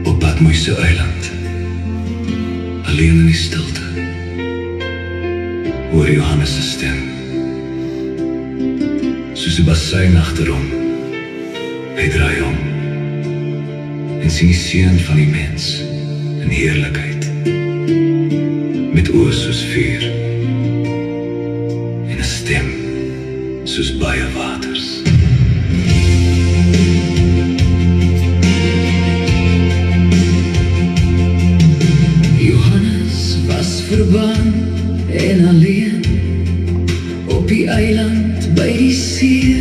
Op Badmoeise eiland, alleen in die stilte, hoor Johannes se stem. Soos 'n bassein agterom, hy draai om en sien die seun van die mens in heerlikheid, met oë soos vuur en 'n stem soos baie waters. Johannes was verbaan en alleen op die eiland by die see,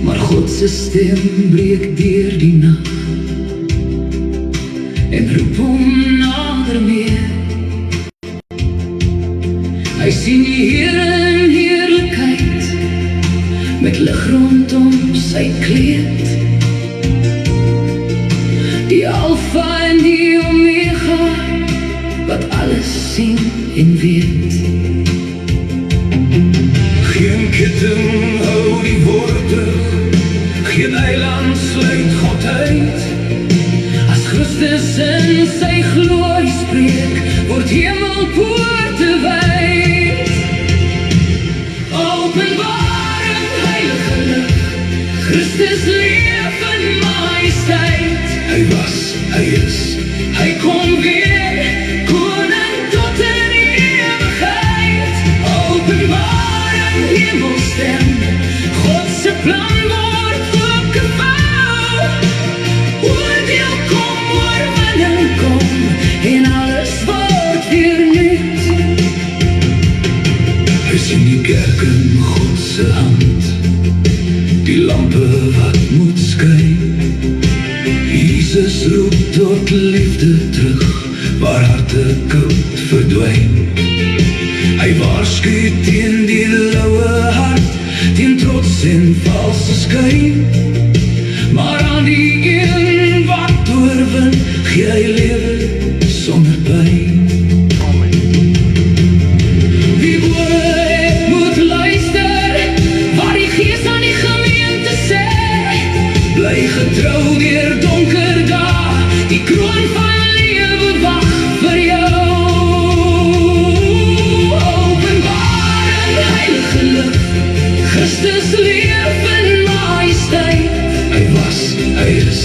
maar God se stem breek deur die nag en roep hom nader meer. Hy sien die Here in heerlikheid, met lig rondom sy kleed, die Alfa en die Omega, wat alles sien en weet. Geen ketting hou die woorde, geen eiland sluit God uit. As Christus in sy glorie spreek, word hemelpoorte wyd. Openbaring, heilige lig, Christus leef in majesteit. Hy was, hy is, hy kom weer, koning tot in ewigheid. Openbaring, hemelstem, God se plan word opgebou. Oordeel kom, oorwinning kom, en alles word weer nuut. Hy sien die kerk in God se hand, die lampe wat moet skyn. Jesus roep tot liefde terug, waar harte koud verdwyn. Hy waarsku teen die lauwe hart, teen trots en valse skyn. Maar aan die een wat oorwin, gee hy lewe sonder pyn. Die woorde moet luister, waar die Gees aan die gemeente sê. Bly getrou deur donker dae, die kroon van lewe wag vir jou. Openbaring, heilige lig, Christus leef in majesteit. Hy was, hy is,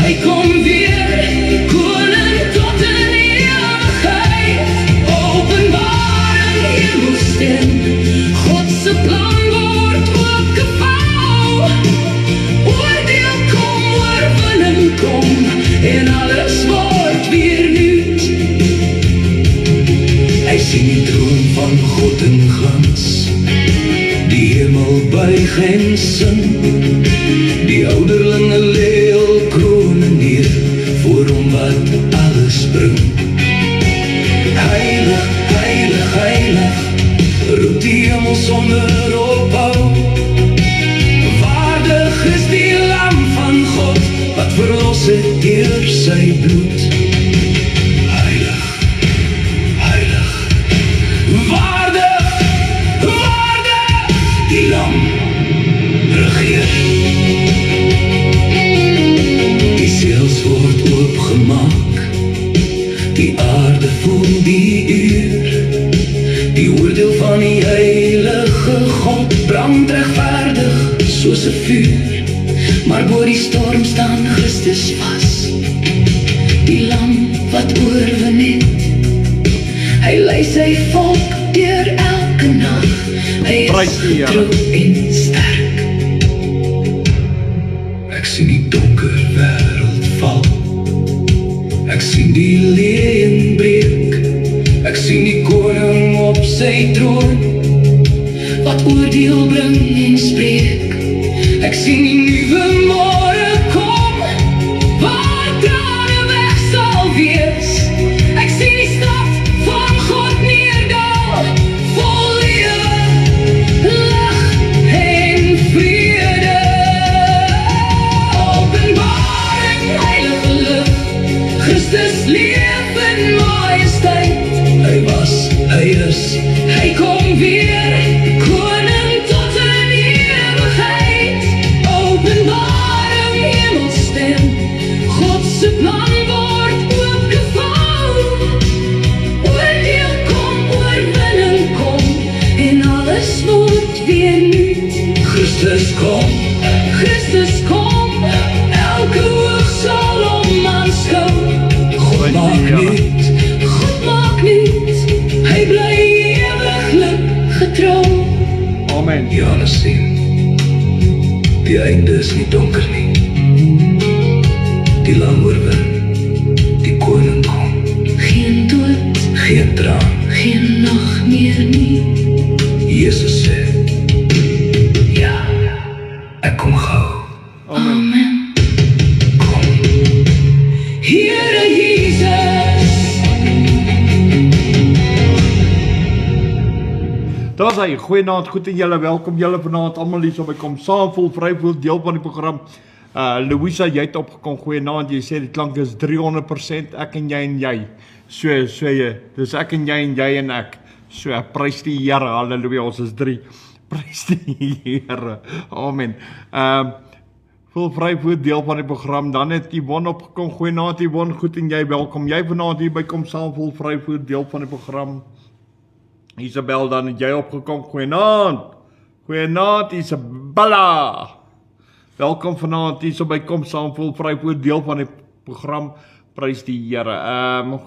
hy kom weer, koning tot in ewigheid. Openbaring, hemelstem, God se plan word opgebou. Oordeel kom, oorwinning kom, en alles word weer nuut. Hy sien die troon van God in glans, die hemel buig en sing. Die ouderlinge lê al krone neer, voor hom wat alles bring. Heilig, heilig, heilig, roep die hemel sonder ophou. Waardig is die lam van God, wat verlos het deur sy bloed. Heilig, heilig, waardig, waardig, die lam regeer. Die seels word oopgemaak, die aarde voel die uur. Die oordeel van die heilige God brand regverdig soos 'n vuur. Maar bo die storm staan Christus vas, die lam wat oorwin het. Hy lei sy volk deur elke nag, hy is trou en sterk. Ek sien die donker wêreld val, ek sien die leeuën breek, ek sien die koning op sy troon, wat oordeel bring en spreek. Ek sien die nuwe môre kom, waar trane weg sal wees. Ek sien die stad van God neerdal, vol lewe, lig en vrede. Openbaring, heilige lig, Christus leef in majesteit. Hy was, hy is, hy kom weer, koning tot in ewigheid. Christus kom, elke oog sal hom aanskou. God maak niet, hy bly ewiglik getrou. Amen. Johannes sien, die einde is nie donker nie. Die lam oorwin, die koning kom. Geen dood, Geen traan, geen nag meer nie. Jesus sê, ja, ek kom gou. Amen. Kom, Here Jesus. Daar is hy, goeienaand, goed en julle, welkom julle vanaand, allemaal hier so by Kom Saam Vol Vryvoel, deel van die program. Louisa, jy het opgekom, goeienaand, jy sê die klank is 300%, ek en jy. So jy, dis ek en jy en ek. So, prys die Here, halleluja, ons is 3. Prys die Here, amen. Vol Vryvoel, deel van die program, dan het Yvonne opgekom, goeienaand Yvonne, goed en jy, welkom. Jy vanaand hier by Kom Saam Vol Vryvoel, deel van die program. Isabel, dan het jy opgekom, goeienaand Isabella. Welkom vanaand hier so by Kom Saam Vol Vryvoel, deel van die program, prys die Here.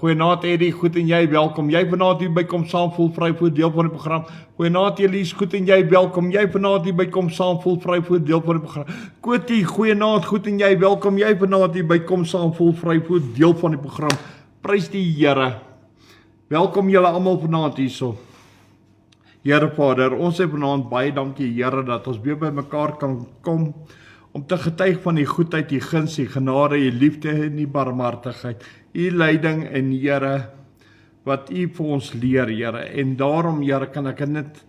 Goeienaand Eddie, goed en jy, welkom. Jy vanaand hier by Kom Saam Vol Vryvoel, deel van die program. Goeienaand Elise, goed en jy, welkom. Jy vanaand hier by Kom Saam Vol Vryvoel, deel van die program. Kotie, goeienaand, goed en jy, welkom. Jy vanaand hier by Kom Saam Vol Vryvoel, deel van die program, prys die Here. Welkom julle almal vanaand hierso. Here Vader, ons sê vanaand baie dankie Here dat ons weer by mekaar kan kom om te getuig van die goedheid, die guns, die genade, die liefde en die barmhartigheid, die leiding en Here wat U vir ons leer Here, en daarom Here kan ek dit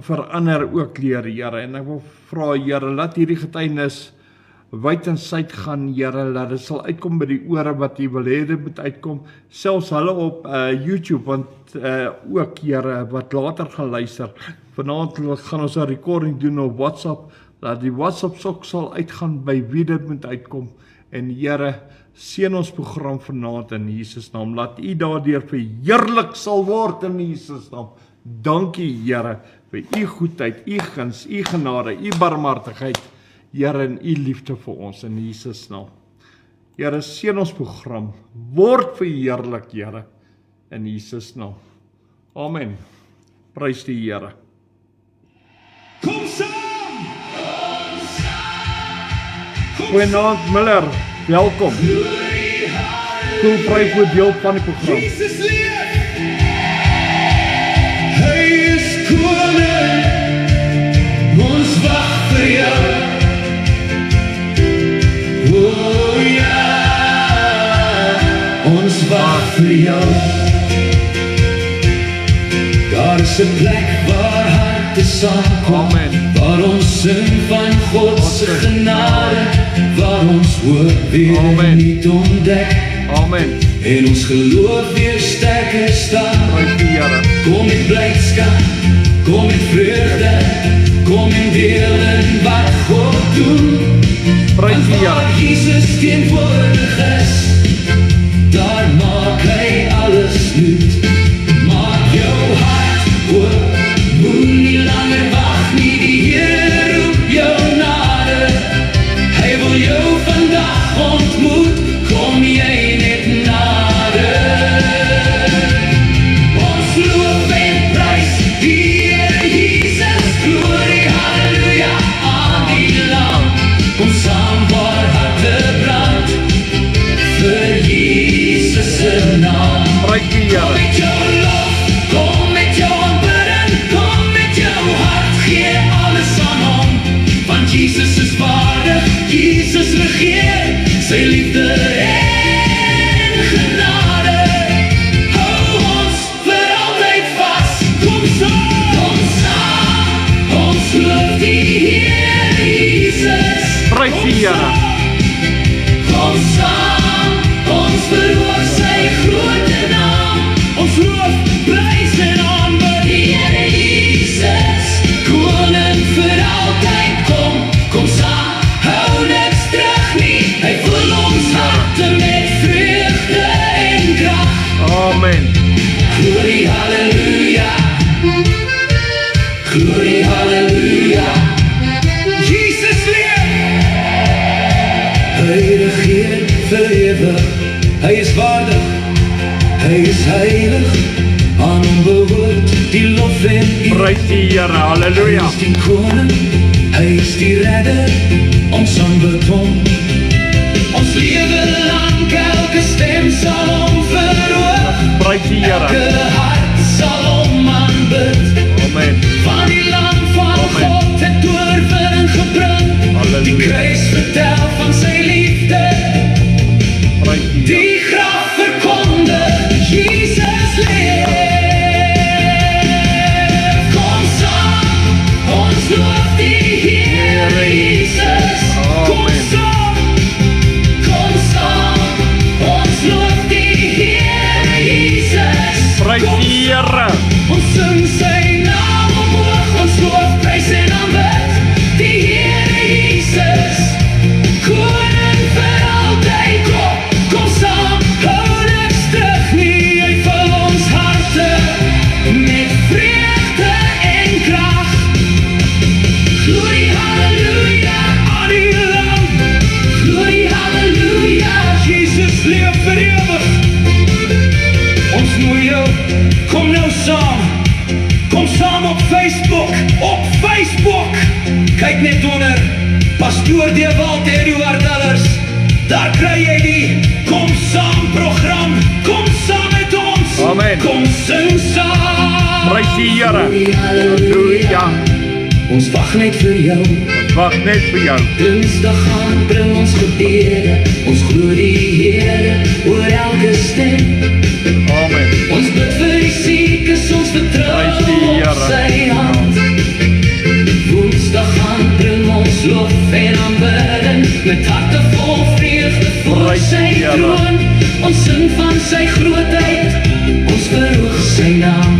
verander ook leer Here, en ek wil vra Here, laat hierdie getuienis wyd en suid gaan Here, laat dit sal uitkom by die ore wat U wil hê dit moet uitkom, selfs hulle op YouTube, want ook Here wat later gaan luister. Vanaand gaan ons 'n recording doen op WhatsApp, dat die WhatsApp sok sal uitgaan by wie dit moet uitkom. En Here, seën ons program vanaand in Jesus naam. Laat U daardeur verheerlik sal word in Jesus naam. Dankie Here vir U goedheid, U guns, U genade, U barmhartigheid. Here, en U liefde vir ons in Jesus naam. Here, seën ons program, word verheerlik, Here, in Jesus naam. Amen. Prys die Here. Kom saam! Goeienaand Miller, welkom. Kom Vryvoel, deel van die program. Jesus leef! Hy is koning, ons wag vir jou. Oh ja, ons wag vir jou. Daar is 'n plek waar harte saamkom, waar ons sing van God se genade, waar ons hoop weer niet ontdek, en ons geloof weer sterker staan. Kom met blydskap, kom met vreugde, kom en deel in wat God doen. Want waar Jesus teenwoordig is, daar maak hy alles nuut. Maak jou hart oop, moet nie langer wag nie, die Here roep jou nader. Hy wil jou vandag ontmoet, kom jy net nader. Ons loof en prys die Here Jesus, glorie, halleluja, aan die Lam. Kom saam waar harte brand, vir Jesus se naam. Prys die Here. Kom met jou lof, kom met jou aanbidding, kom met jou hart, gee alles aan hom. Want Jesus is waardig, Jesus regeer, sy liefde en genade. Hou ons vir altyd vas, kom saam, ons loof die Here Jesus. Prys die Here. Kom saam, ons verhoog sy grote naam, ons loof, prys en aanbid die Here Jesus. Koning vir altyd kom saam, hou niks terug nie, hy vul ons harte met vreugde en krag. Amen. Glorie, halleluja, glorie, halleluja. is heilig, aan hom behoort die lof en eer. Prys die Here, halleluja. Hy is die koning, hy is die redder, ons aanbid hom. Ons lewe lang, elke stem sal hom verhoog. Prys die Here. Elke hart sal hom aanbid. Amen. Van die land van Amen. God het oorwinning gebring. Halleluja. Die kruis vertel van sy liefde. Prys die Here. Die graf verkondig, Jesus leef. Kom saam, ons loof die Here Jesus. Kom Amen. saam, ons loof die Here Jesus. Prys die Here. Ons sing sy naam omhoog, ons loof, prys en aanbid die Here Jesus. Koning vir altyd, kom saam, hou niks terug nie, hy vul ons harte met vreugde en krag. Glorie, halleluja, aan die Lam. Glorie, halleluja, Jesus leef vir ewig. Ons nooi jou, kom nou saam. Kom saam op Facebook, kyk net onder Pastoor Dewald Eduard Allers. Daar kry jy die Kom Saam program. Kom saam met ons. Amen. Kom sing saam. Prys die Here. Halleluja. Ons wag net vir jou. Wag net vir jou. Dinsdag aan bring ons gebede. Ons glo die Here oor elke stem. Amen. Ons bid vir die siekes, ons vertrou Prys die op Here. sy hand. Woensdag aan bring ons lof en aanbidding, met harte vol vreugde voor Prys sy die Here. troon. Ons sing van sy grootheid, ons verhoog sy naam.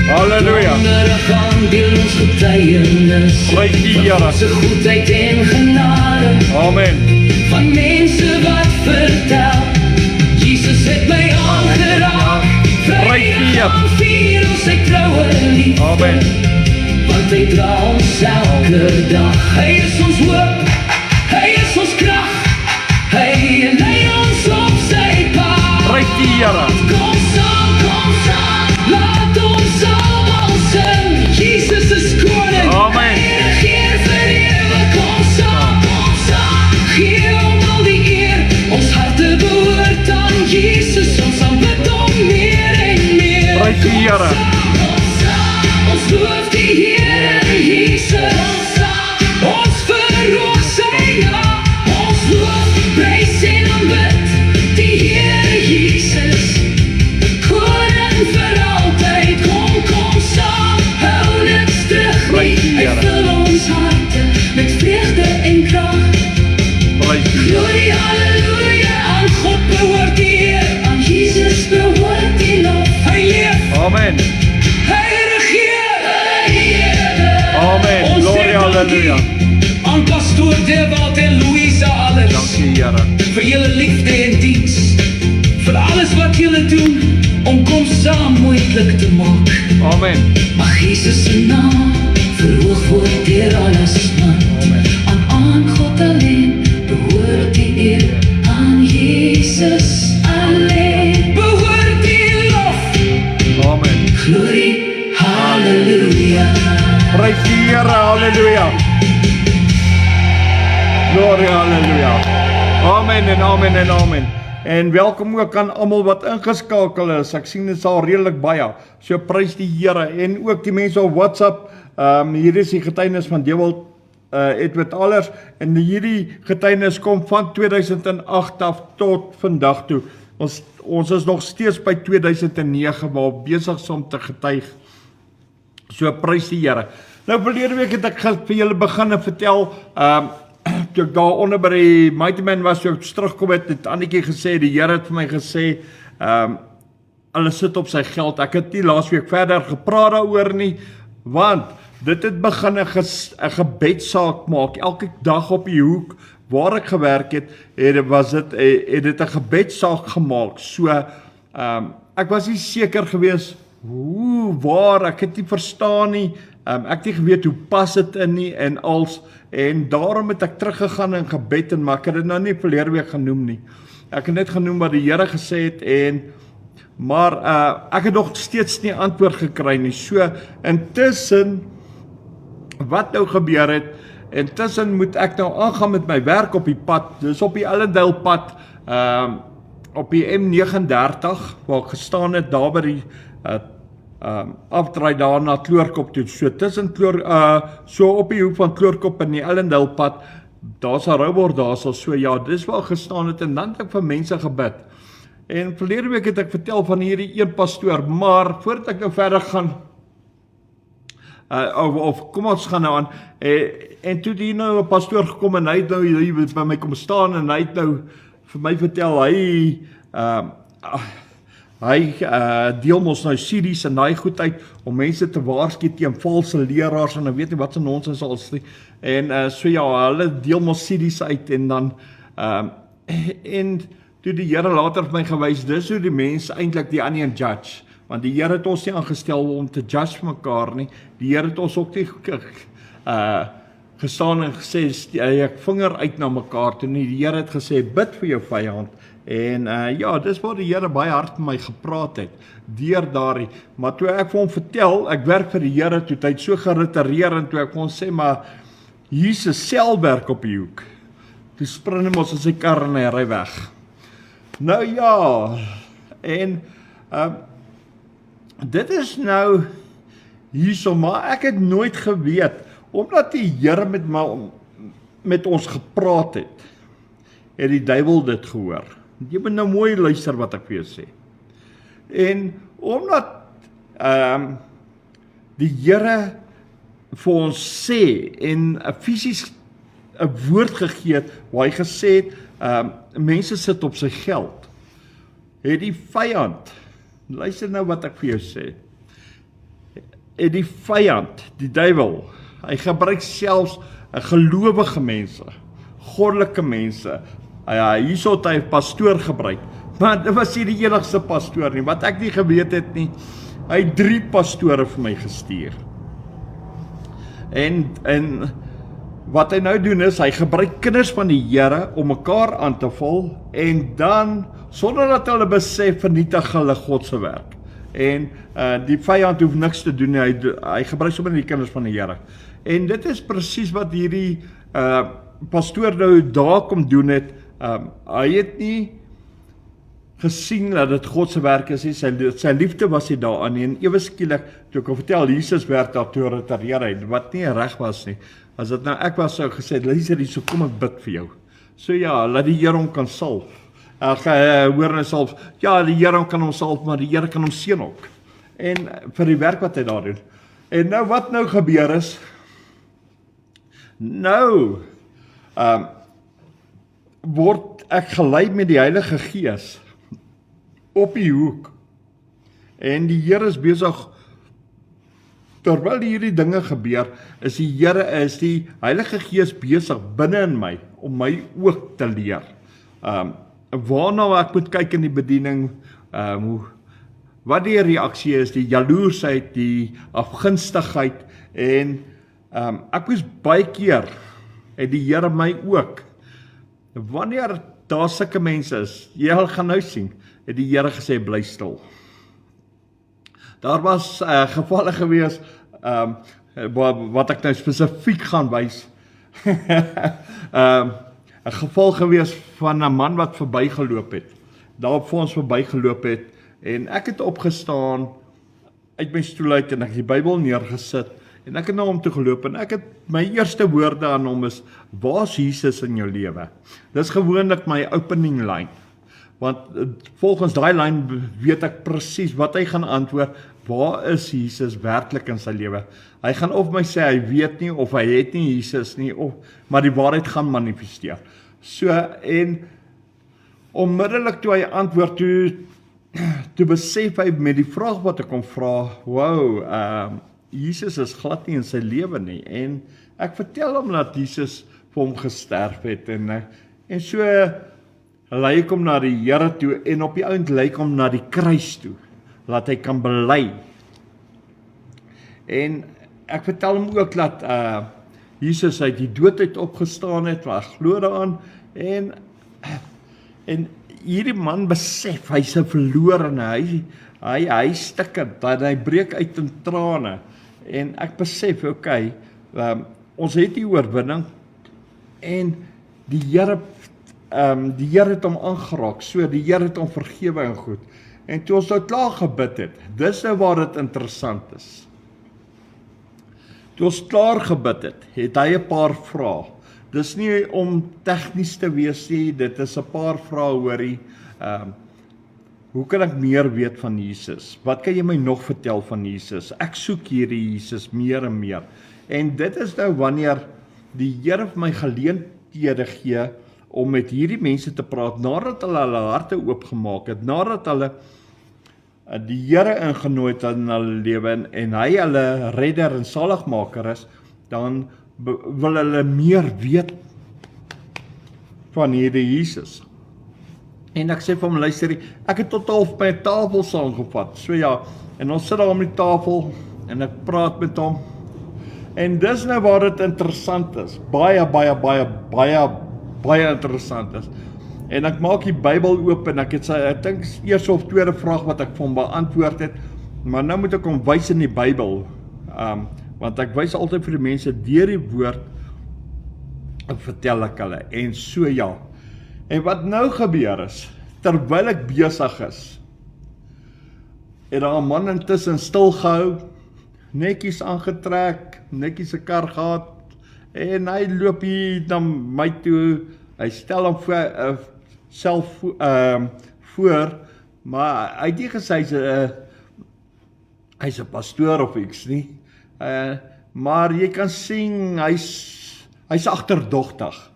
Halleluja. Wondere gaan deel ons getuienis, Prys die van Here. sy goedheid en genade. Amen. Van mense wat vertel, Jesus het my aangeraak. Prys die Here. Vrydag aan vier ons sy troue liefde. Amen. Want hy dra ons elke dag. Hy is ons hoop, hy is ons krag. Hy lei ons op sy pad. Prys die Here. Kom saam, laat ons almal sing. Jesus is koning, Amen. hy regeer vir ewig. Kom saam, gee hom al die eer. Ons harte behoort aan Jesus, ons aanbid hom meer en meer. Prys die Here. Kom saam, ons loof die Here Jesus. Ons verhoog sy naam, ons loof, prys en aanbid die Here Jesus. Koning vir altyd, kom saam, hou niks terug Prys die nie. Hy Here. vul ons harte met vreugde en krag. Prys die Here. Glorie, halleluja, aan God behoort die eer, aan Jesus behoort die lof. Hy leef, Amen. hy regeer. Amen. Ons sê Glorie, halleluja. dankie aan Pastoor Dewald en Louisa Allers Dankie Here. vir julle liefde en diens, vir alles wat julle doen om Kom Saam moontlik te maak. Amen. Mag Jesus se naam verhoog word deur alles land. Aan God alleen behoort die eer, aan Jesus alleen behoort die lof. Amen. Glorie, halleluja. Prys die Here, halleluja. Glorie, halleluja. Amen en amen en amen. En welkom ook aan almal wat ingeskakel is. Ek sien dit is al redelik baie. So prys die Here en ook die mense op WhatsApp. Hier is die getuienis van Dewald Edward Allers en hierdie getuienis kom van 2008 af tot vandag toe. Ons is nog steeds by 2009 waar besig is om te getuig. So prys die Here. Nou verlede week het ek vir julle begin vertel, toe ek daar onder by die Mighty Man was, toe ek terugkom het Annetjie gesê, die Here het vir my gesê, hulle sit op sy geld. Ek het nie laasweek verder gepraat daaroor nie, want dit het begin 'n gebedsaak maak. Elke dag op die hoek waar ek gewerk het, het dit 'n gebedsaak gemaak. So, ek was nie seker gewees waar, ek het nie verstaan nie, ek het nie geweet hoe pas dit in nie en daarom het ek teruggegaan in gebed maar ek het dit nou nie verlede week genoem nie. Ek het net genoem wat die Here gesê het en Maar ek het nog steeds nie antwoord gekry nie. So intussen wat nou gebeur het, intussen moet ek nou aangaan met my werk op die pad. Dis op die Ellendale pad, op die M39 waar ek gestaan het daar by die afdraai daar na Kloorkop toe. So tussen so op die hoek van Kloorkop en die Ellendale pad, daar's 'n roubord daar, so ja, dis waar ek gestaan het en dan het ek vir mense gebid. En verlede week het ek vertel van hierdie een pastoor, maar voordat ek nou verder gaan, of kom ons gaan nou aan, en toe die nou 'n pastoor gekom en hy het nou hier by my kom staan en hy het nou vir my vertel, hy deel mos nou series en daai goed uit om mense te waarsku teen valse leraars en ek weet nie wat se nonsens als nie. En so ja, hulle deel mos series uit en dan en toe die Here later vir my gewys, dis hoe die mense eintlik die ander judge. Want die Here het ons nie aangestel om te judge mekaar nie. Die Here het ons ook nie gestaan en gesê, ek vinger uit na mekaar toe nie. Die Here het gesê, bid vir jou vyand. En ja, dis waar die Here baie hard met my gepraat het, deur daardie. Maar toe ek vir hom vertel, ek werk vir die Here, toe het hy so geritereer en toe ek vir hom sê, maar Jesus self werk op die hoek. Toe spring hy mos in sy kar en hy ry weg. Nou ja, en dit is nou hierso, maar ek het nooit geweet, omdat die Here met ons gepraat het die duiwel dit gehoor. Jy moet nou mooi luister wat ek vir jou sê. En omdat die Here vir ons sê en fisies 'n woord gegee het, waar hy gesê het, mense sit op sy geld, het die vyand, luister nou wat ek vir jou sê, het die vyand, die duiwel, hy gebruik selfs gelowige mense, goddelike mense. Hierso het hy 'n pastoor gebruik, maar dit was nie die enigste pastoor nie, wat ek nie geweet het nie, hy het 3 pastore vir my gestuur. En wat hy nou doen is, hy gebruik kinders van die Here om mekaar aan te val, en dan, sonder dat hulle besef, vernietig hulle God se werk. En die vyand hoef niks te doen, hy gebruik sommer die kinders van die Here. En dit is presies wat hierdie pastoor nou daar kom doen het. Hy het nie gesien dat dit God se werk is nie, sy liefde was nie daaraan nie, en ewe skielik, toe ek vertel, Jesus werk daar toe retireer hy, wat nie reg was nie. As dit nou ek was, sou gesê, luister hier, so kom ek bid vir jou. So ja, laat die Here hom kan salf. Hoor en salf, ja, die Here kan hom salf, maar die Here kan hom seën ook. En vir die werk wat hy daar doen. En nou, wat nou gebeur is, nou, word ek gelei met die Heilige Gees op die hoek. En die Here is besig, terwyl hierdie dinge gebeur, is die Heilige Gees besig binne in my, om my ook te leer. Waarna ek moet kyk in die bediening, wat die reaksie is, die jaloersheid, die afgunstigheid, en ek moes baie keer, en die Here my ook, wanneer daar sulke mense is, jy gaan nou sien, het die Here gesê, bly stil. Daar was gevalle gewees, wat ek nou spesifiek gaan wys, 'n geval gewees van 'n man wat verbygeloop het, daar vir ons verbygeloop het, en ek het opgestaan, uit my stoel uit, en ek het die Bybel neergesit, en ek het na hom toe geloop, en ek het, my eerste woorde aan hom is, waar is Jesus in jou lewe? Dis gewoonlik my opening line, want volgens daai lyn weet ek presies wat hy gaan antwoord, waar is Jesus werklik in sy lewe? Hy gaan of my sê, hy weet nie, of hy het nie Jesus nie, maar die waarheid gaan manifesteer. So, en onmiddellik toe hy antwoord, toe besef hy met die vraag wat ek kom vra, wow, Jesus is glad nie in sy lewe nie, en ek vertel hom dat Jesus vir hom gesterf het, en so lei ek hom na die Here toe, en op die ouend lei ek hom na die kruis toe, laat hy kan bely. En ek vertel hom ook dat Jesus uit die dood uit opgestaan het, maar ek glo daaraan, en hierdie man besef, hy's 'n verlorene, hy stikkend, en hy breek uit in trane, en ek besef, okay, ons het die oorwinning, en die Here het hom aangeraak, so die Here het hom vergewe en goed, en toe ons nou klaar gebid het, dis nou waar dit interessant is. Toe ons klaar gebid het hy 'n paar vrae. Dis nie om tegnies te wees nie, dit is 'n paar vrae hoorie. Hoe kan ek meer weet van Jesus? Wat kan jy my nog vertel van Jesus? Ek soek hierdie Jesus meer en meer. En dit is nou wanneer die Here vir my geleenthede gee om met hierdie mense te praat, nadat hulle harte oopgemaak het, nadat hulle die Here ingenooi het in hulle lewe en hy hulle redder en saligmaker is, dan wil hulle meer weet van hierdie Jesus. En ek sê vir hom, luister, ek het tot half by 'n tafel saamgevat, so ja, en ons sit daar om die tafel, en ek praat met hom, en dis nou waar dit interessant is, baie interessant is, en ek maak die Bybel oop, en ek dink eerste of tweede vraag wat ek vir hom beantwoord het, maar nou moet ek hom wys in die Bybel, want ek wys altyd vir die mense, deur die woord, en vertel ek hulle, en so ja, en wat nou gebeur is, terwyl ek besig is, het daar 'n man intussen stil gehou, netjies aangetrek, netjies 'n kar gehad, en hy loop hier na my toe, hy stel hom self voor, maar hy het nie gesê hy's 'n pastoor of iets nie, maar jy kan sien, hy's agterdogtig,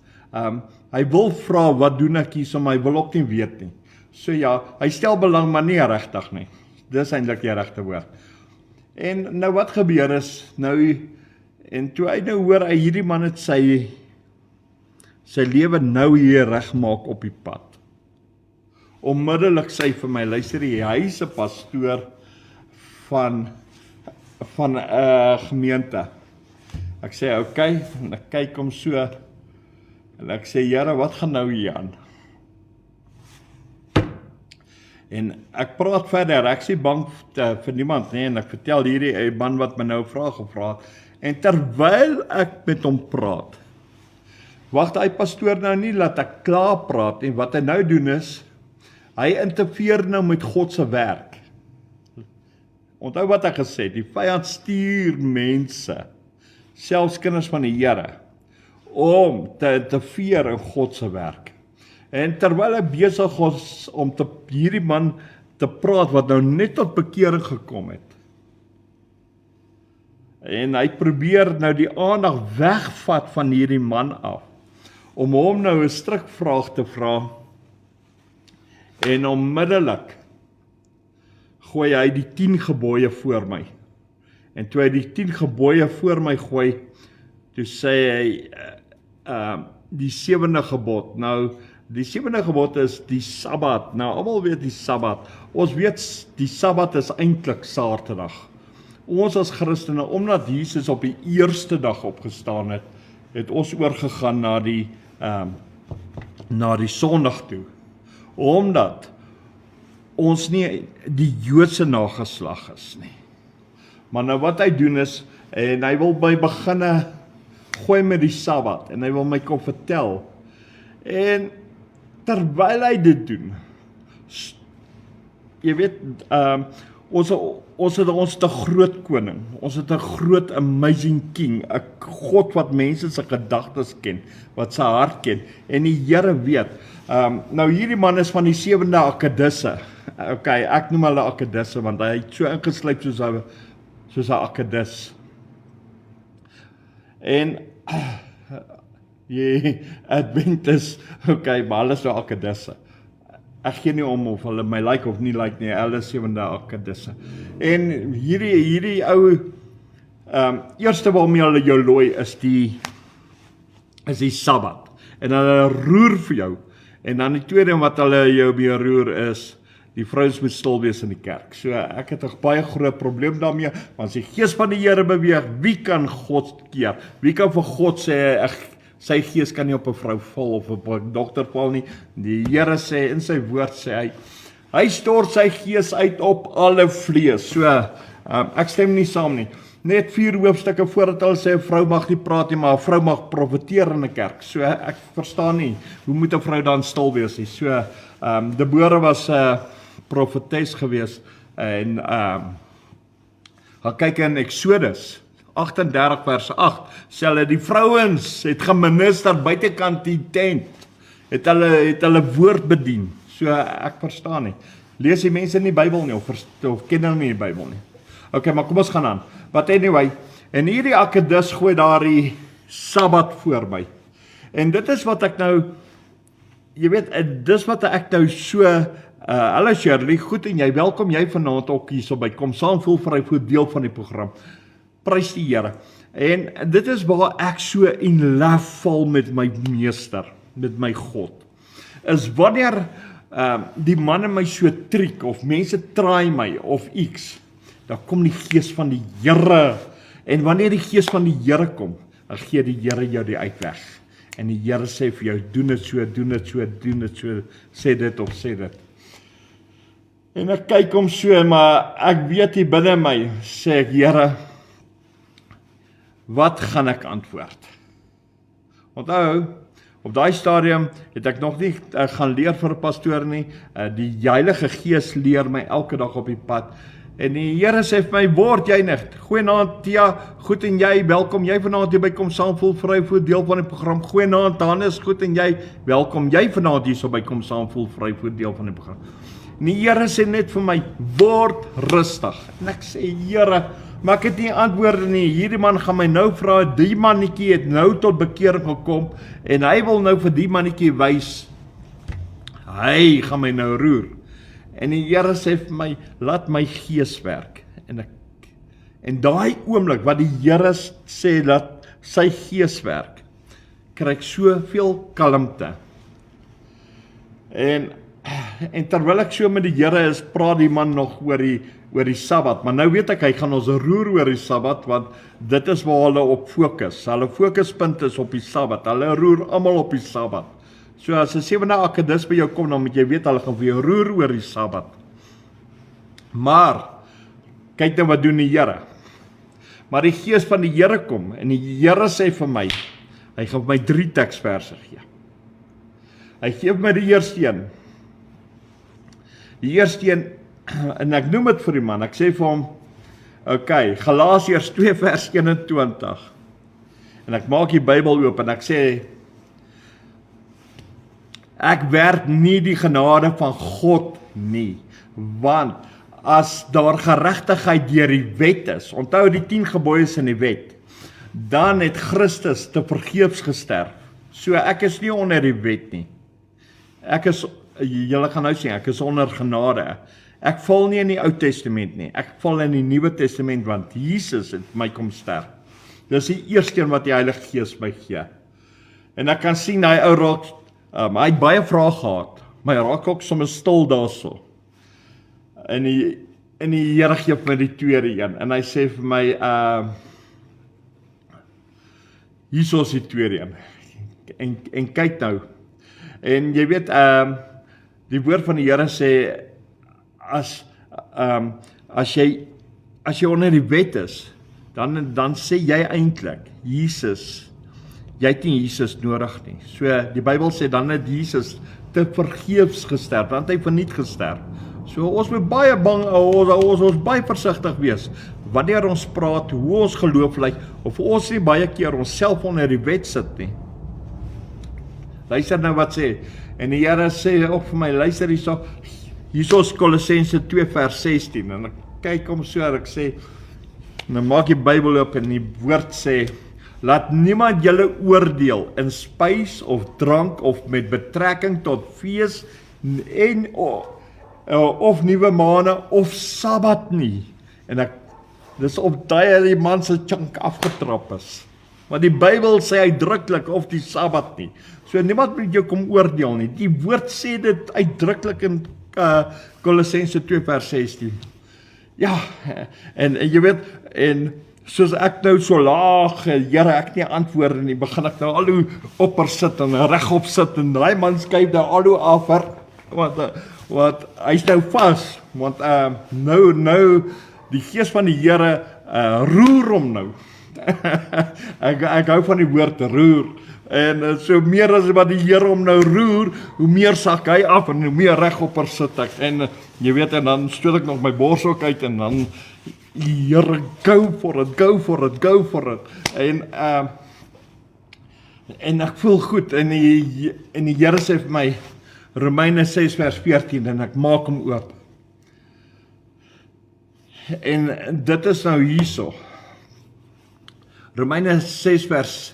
hy wil vra, wat doen ek hier, so maar hy wil ook nie weet nie, so ja, hy stel belang, maar nie regtig nie, dis eintlik die regte woord, en nou wat gebeur is, en toe hy nou hoor, hierdie man het sy lewe nou hier regmaak op die pad, onmiddellik sê vir my, luister, hy's 'n pastoor van 'n gemeente. Ek sê, okay, en ek kyk hom so, en ek sê, Here, wat gaan nou hier aan? En ek praat verder, ek sê bang vir niemand nie, en ek vertel hierdie man wat my nou 'n vraag gevra het, en terwyl ek met hom praat, wag hy pastoor nou nie, laat ek klaar praat, en wat hy nou doen is, hy interfereer nou met God se werk. Onthou wat ek gesê het, die vyand stuur mense, selfs kinders van die Here, om te interfereer in God se werk. En terwyl hy besig is om hierdie man te praat, wat nou net tot bekering gekom het, en hy probeer nou die aandag wegvat van hierdie man af, om hom nou 'n strikvraag te vra, en onmiddellik gooi hy die 10 gebooie voor my. En toe hy die 10 gebooie voor my gooi, toe sê hy, die 7de gebod, nou, die 7de gebod is die Sabbat, nou, almal weet die Sabbat, ons weet, die Sabbat is eintlik Saterdag. Ons as Christene, omdat Jesus op die eerste dag opgestaan het, het ons oorgegaan na die Sondag toe, omdat ons nie die Joodse nageslag is nie. Maar nou wat hy doen is, en hy wil my beginne gooi met die Sabbat, en hy wil my kom vertel, en terwyl hy dit doen, jy weet, ons het ons te groot koning, ons het 'n groot amazing king, 'n God wat mense se gedagtes ken, wat sy hart ken, en die Here weet, nou hierdie man is van die 7de akkedisse, okay, ek noem hulle akkedisse, want hy het so ingeslyp soos 'n akkedis, en Adventus, okay, maar hulle is so akkedisse, ek gee nie om of hulle my like of nie like nie, hulle is 7de akkedisse, en hierdie ou, eerste waarmee hulle jou looi is die Sabbat, en hulle roer vir jou, en dan die tweede wat hulle jou mee roer is, die vrouens moet stil wees in die kerk. So ek het 'n baie groot probleem daarmee, want as die gees van die Here beweeg, wie kan God keer? Wie kan vir God sê, Sy gees kan nie op 'n vrou val of op 'n dogter val nie. Die Here sê in sy woord sê hy stort sy gees uit op alle vlees. So ek stem nie saam nie. Net 4 hoofstukke voordat hulle sê 'n vrou mag nie praat nie, maar 'n vrou mag profeteer in 'n kerk. So ek verstaan nie, hoe moet 'n vrou dan stil wees nie? So Deborah was 'n profetes gewees en kyk in Exodus 38 vers 8 sê hulle die vrouens het geminister buitekant die tent, het hulle woord bedien. So ek verstaan nie. Lees die mense nie die Bybel nie of ken hulle nie die Bybel nie. Okay, maar kom ons gaan aan. But anyway, en hierdie akedus gooi daar die Sabbat voor my. En dit is wat ek nou, jy weet, dis wat ek nou so, hallo Shirley, goed en jy, welkom jy vanaand ook hier so by Kom Saam Voel Vry vir deel van die program. Prys die Here. En dit is waar ek so in love val met my meester, met my God. Is wanneer die manne my so triek, of mense traai my, of iets, dan kom die gees van die Here. En wanneer die gees van die Here kom, dan gee die Here jou die uitweg. En die Here sê vir jou, doen dit so, doen dit so, doen dit so, sê dit of sê dit. En ek kyk hom so, maar ek weet hier binne my, sê ek, Here, wat gaan ek antwoord? Onthou, op daai stadium het ek nog nie gaan leer vir 'n pastoor nie. Die Heilige Gees leer my elke dag op die pad. En die Here sê vir my, word jy nicht. Goeienaand Tia, goed en jy, welkom jy vanaand hier by Kom Saam Voel Vry vir deel van die program. Goeienaand Hannes, goed en jy, welkom jy vanaand hier so by Kom Saam Voel Vry vir deel van die program. En die Here sê net vir my, word rustig. En ek sê, Here, maar ek het nie antwoorde nie. Hierdie man gaan my nou vra, die mannetjie het nou tot bekering gekom en hy wil nou vir die mannetjie wys. Hy gaan my nou roer. En die Here sê vir my, laat my gees werk. En daai oomblik wat die Here sê dat sy gees werk, kry ek soveel kalmte. En terwyl ek so met die Here is, praat die man nog oor die Sabbat, maar nou weet ek, hy gaan ons roer oor die Sabbat, want dit is waar hulle op fokus. Hulle fokuspunt is op die Sabbat, hulle roer almal op die Sabbat. So as 'n 7de akedus by jou kom, dan moet jy weet, hulle gaan vir jou roer oor die Sabbat. Maar, kyk nou wat doen die Here. Maar die gees van die Here kom, en die Here sê vir my, hy gaan vir my 3 teksverse gee. Hy gee vir my die eerste een. Die eerste een, en ek noem dit vir die man, ek sê vir hom, okay, Galasiërs 2 vers 21, en ek maak die Bybel oop, en ek sê, ek werk nie die genade van God nie, want as daar geregtigheid deur die wet is, onthou die 10 gebooies in die wet, dan het Christus te vergeefs gesterf. So ek is nie onder die wet nie. Ek is, julle gaan nou sien, ek is onder genade. Ek val nie in die Ou Testament nie, ek val in die Nuwe Testament, want Jesus het my kom sterf. Dis die eerste een wat die Heilige Gees my gee. En ek kan sien, hy ou raak, hy het baie vrae gehad, maar hy raak ook soms stil daarso. En die Here gee my die tweede een, en hy sê vir my, hierso is die tweede een, en kyk nou, en jy weet, die woord van die Here sê, as jy onder die wet is, dan sê jy eintlik, Jesus, jy het nie Jesus nodig nie. So, die Bybel sê, dan het Jesus te vergeefs gesterf, dan het hy verniet gesterf. So, ons moet baie bang, ons baie versigtig wees, wanneer ons praat, hoe ons geloof lyk, of ons nie baie keer ons self onder die wet sit nie. Luister nou wat sê, en die Here sê ook vir my, luister hierso is Kolossense 2 vers 16, en ek kyk om so, ek sê, en dan maak die Bybel op, en die woord sê, laat niemand julle oordeel in spys of drank, of met betrekking tot fees, en of nuwe maane, of Sabbat nie. En dis op die man se chunk afgetrap is. Maar die Bybel sê uitdruklik of die Sabbat nie. So niemand moet jou kom oordeel nie. Die woord sê dit uitdruklik in Kolossense 2 vers 16. Ja, en jy weet, en soos ek nou so laag, Here, ek nie antwoord nie, begin ek nou al hoe opper sit en regop sit en daai man skuif nou al hoe af, want hy's nou vas, want nou die gees van die Here roer hom nou. ek hou van die woord roer. En so meer as wat die Here hom nou roer, hoe meer sak hy af en hoe meer regopper sit ek. En jy weet, en dan stoot ek nog my bors ook uit en dan die Here, go for it. En ek voel goed en die Here sê vir my Romeine 6 vers 14 en ek maak hom oop. En dit is nou hierso. Romeine 6 vers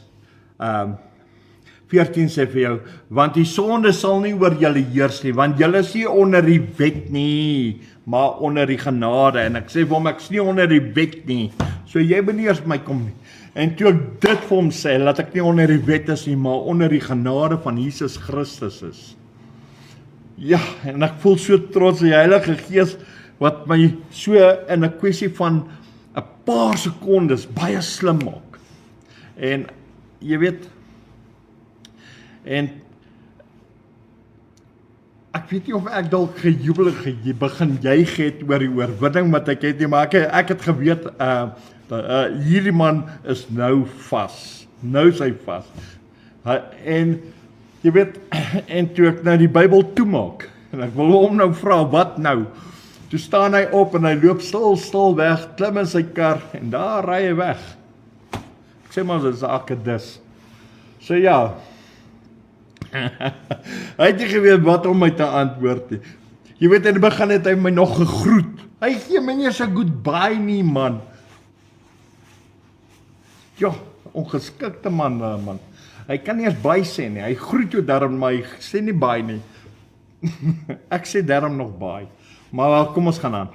14 sê vir jou, want die sonde sal nie oor julle heers nie, want julle is nie onder die wet nie, maar onder die genade. En ek sê vir hom, ek is nie onder die wet nie, so jy moet nie eers by my kom nie. En toe ek dit vir hom sê, dat ek nie onder die wet is nie, maar onder die genade van Jesus Christus is. Ja, en ek voel so trots die Heilige Gees, wat my so in 'n kwessie van 'n paar sekondes baie slim maak. En jy weet, en ek weet nie of ek dalk gejubel begin juig het oor die oorwinning wat ek het nie, maar ek het geweet, hierdie man is nou vas. Nou is hy vas. En jy weet, en toe ek nou die Bybel toemaak, en ek wil hom nou vra, wat nou? Toe staan hy op en hy loop stil weg, klim in sy kar, en daar ry hy weg. Ek sê maar, dit is 'n akedus. So ja, hy het nie geweet wat om my te antwoord nie. Jy weet, in die begin het hy my nog gegroet. Hy gee my nie eens 'n goodbye nie, man. Ja, ongeskikte man. Hy kan nie eens bye sê nie. Hy groet jou darm, maar hy sê nie bye nie. Ek sê darm nog bye. Maar kom ons gaan aan.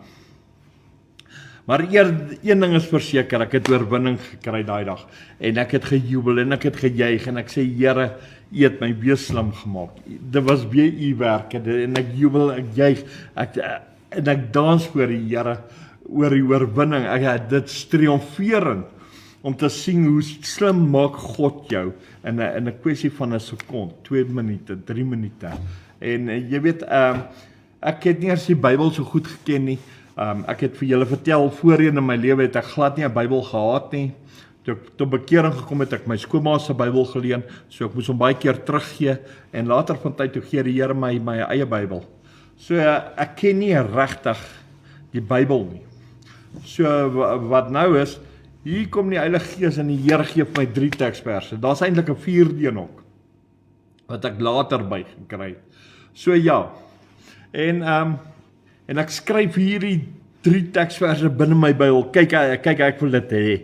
Maar een ding is verseker, ek het oorwinning gekry daai dag. En ek het gejubel en ek het gejuig en ek sê, Here, U het my weer slim gemaak. Dit was weer U werk en ek jubel, ek juig, en ek dans voor die Here oor die oorwinning. Dit is triomferend om te sien hoe slim maak God jou in 'n kwessie van 'n sekond, 2 minute, 3 minute. En jy weet, ek het nie eers die Bybel so goed geken nie. Ek het vir julle vertel, voorheen in my lewe het ek glad nie 'n Bybel gehad nie. Toe ek tot bekering gekom het, ek my skoonma se Bybel geleen, so ek moes hom baie keer teruggee, en later van tyd toe gee die Here my eie Bybel. So ek ken nie regtig die Bybel nie. So wat nou is, hier kom die Heilige Gees en die Here gee my 3 teksverse. Daar's eintlik 'n 4de een ook, wat ek later by gekry het. So ja, en ek skryf hierdie 3 teksverse binne my Bybel. Kyk, ek wil dit hê.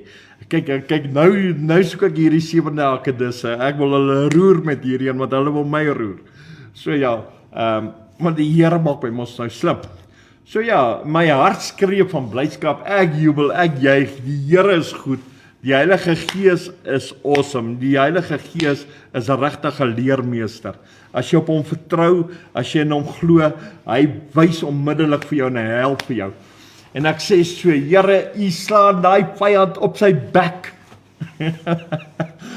Kyk, nou soek ek hierdie 7de akedisse. Ek wil hulle roer met hierdie een, want hulle wil my roer. So ja, want die Here maak my mos nou slim. So ja, my hart skree van blydskap, ek jubel, ek juig, die Here is goed. Die Heilige Gees is awesome. Die Heilige Gees is 'n regte leermeester. As jy op hom vertrou, as jy in hom glo, hy wys onmiddellik vir jou en hy help vir jou. En ek sê so, Here, U slaan daai vyand op sy bek.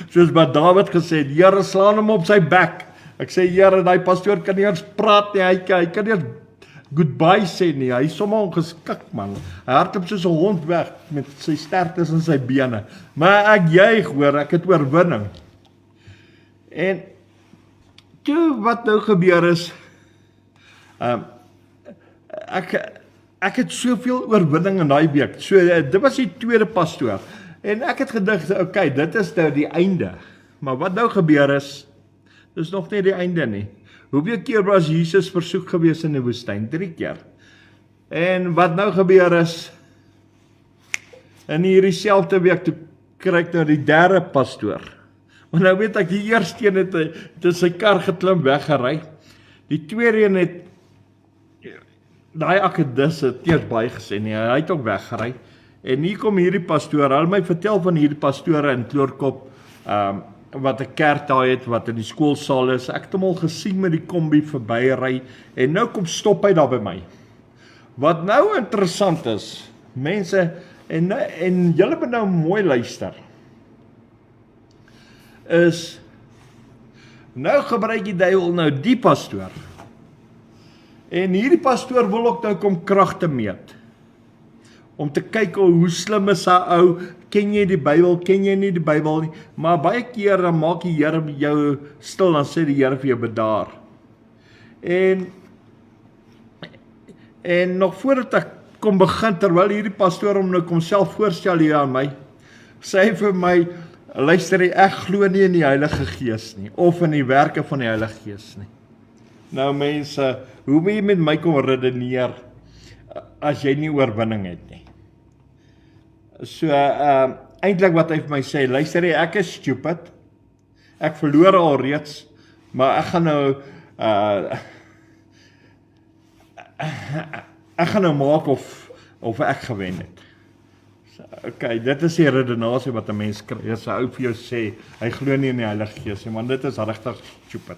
Soos wat Dawid gesê het, Here, slaan hom op sy bek. Ek sê, Here, daai pastoor kan nie eens praat nie, hy kan nie eens goodbye sê nie, hy is sommer ongeskik, man. Hy hardloop soos 'n hond weg, met sy sterktes in sy bene. Maar ek juig, hoor, ek het oorwinning. En toe wat nou gebeur is, ek het soveel oorwinning in daai week. So dit was die 2de pastoor. En ek het gedink, okay, dit is nou die einde. Maar wat nou gebeur is, dis nog nie die einde nie. Hoeveel keer was Jesus versoek gewees in die woestyn? 3 keer. En wat nou gebeur is, in hierdie selfde week, toe kry ek nou die 3de pastoor. Maar nou weet ek, die eerste een het sy kar geklim weggery. Die tweede een het, daai akedus het nie eens baie gesê nie, hy het ook weggery. En hier kom hierdie pastoor, hy het my vertel van hierdie pastore in Kloorkop, wat 'n kerk daar het, wat in die skoolsaal is. Ek het hom al gesien met die kombi verbyry, en nou kom stop hy daar by my. Wat nou interessant is, mense, En julle moet nou mooi luister. Is nou gebruik die duiwel nou die pastoor. En hierdie pastoor wil ook nou kom kragte meet. Om te kyk hoe slim is hy ou, ken jy die Bybel, ken jy nie die Bybel nie, maar baie keer dan maak die Here jou stil, dan sê die Here vir jou bedaar. En nog voordat ek kom begin, terwyl hierdie pastoor hom nou kom self voorstel hier aan my, sê hy vir my, luister, ek glo nie in die Heilige Gees nie, of in die werke van die Heilige Gees nie. Nou mense, hoe moet jy met my kom redeneer, as jy nie oorwinning het nie? So, eintlik wat hy vir my sê, luister, ek is stupid, ek verloor al reeds, maar ek gaan nou, ek gaan nou maak of ek gewen het. So, okay, dit is die redenasie wat 'n mens kry, as 'n ou vir jou sê, hy glo nie in die Heilige Gees nie, want dit is regtig stupid.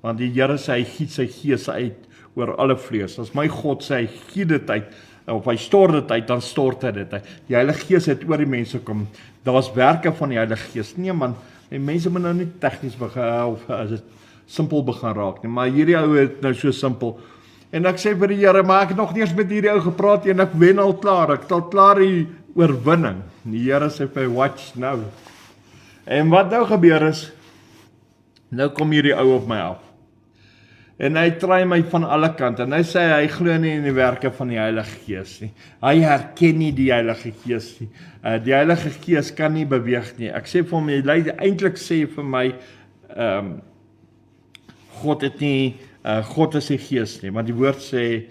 Want die Here sê, hy giet sy gees uit oor alle vlees. As my God sê, hy giet dit uit, of hy stort dit uit, dan stort hy dit uit. Die Heilige Gees het oor die mense kom. Daar's werke van die Heilige Gees. Nee man, die mense moet nou nie tegnies begin, of as dit simpel begin raak nie, maar hierdie ou het nou so simpel. En ek sê vir die Here, maar ek het nog nie eens met hierdie ou gepraat en ek wen al klaar, ek het al klaar die oorwinning. Die Here sê vir my, watch nou. En wat nou gebeur is, nou kom hierdie ou op my af. En hy try my van alle kante, en hy sê, hy glo nie in die werke van die Heilige Gees nie. Hy herken nie die Heilige Gees nie. Die Heilige Gees kan nie beweeg nie. Ek sê vir hom, hy eintlik sê vir my, God het nie, God is nie Gees nie, want die woord sê,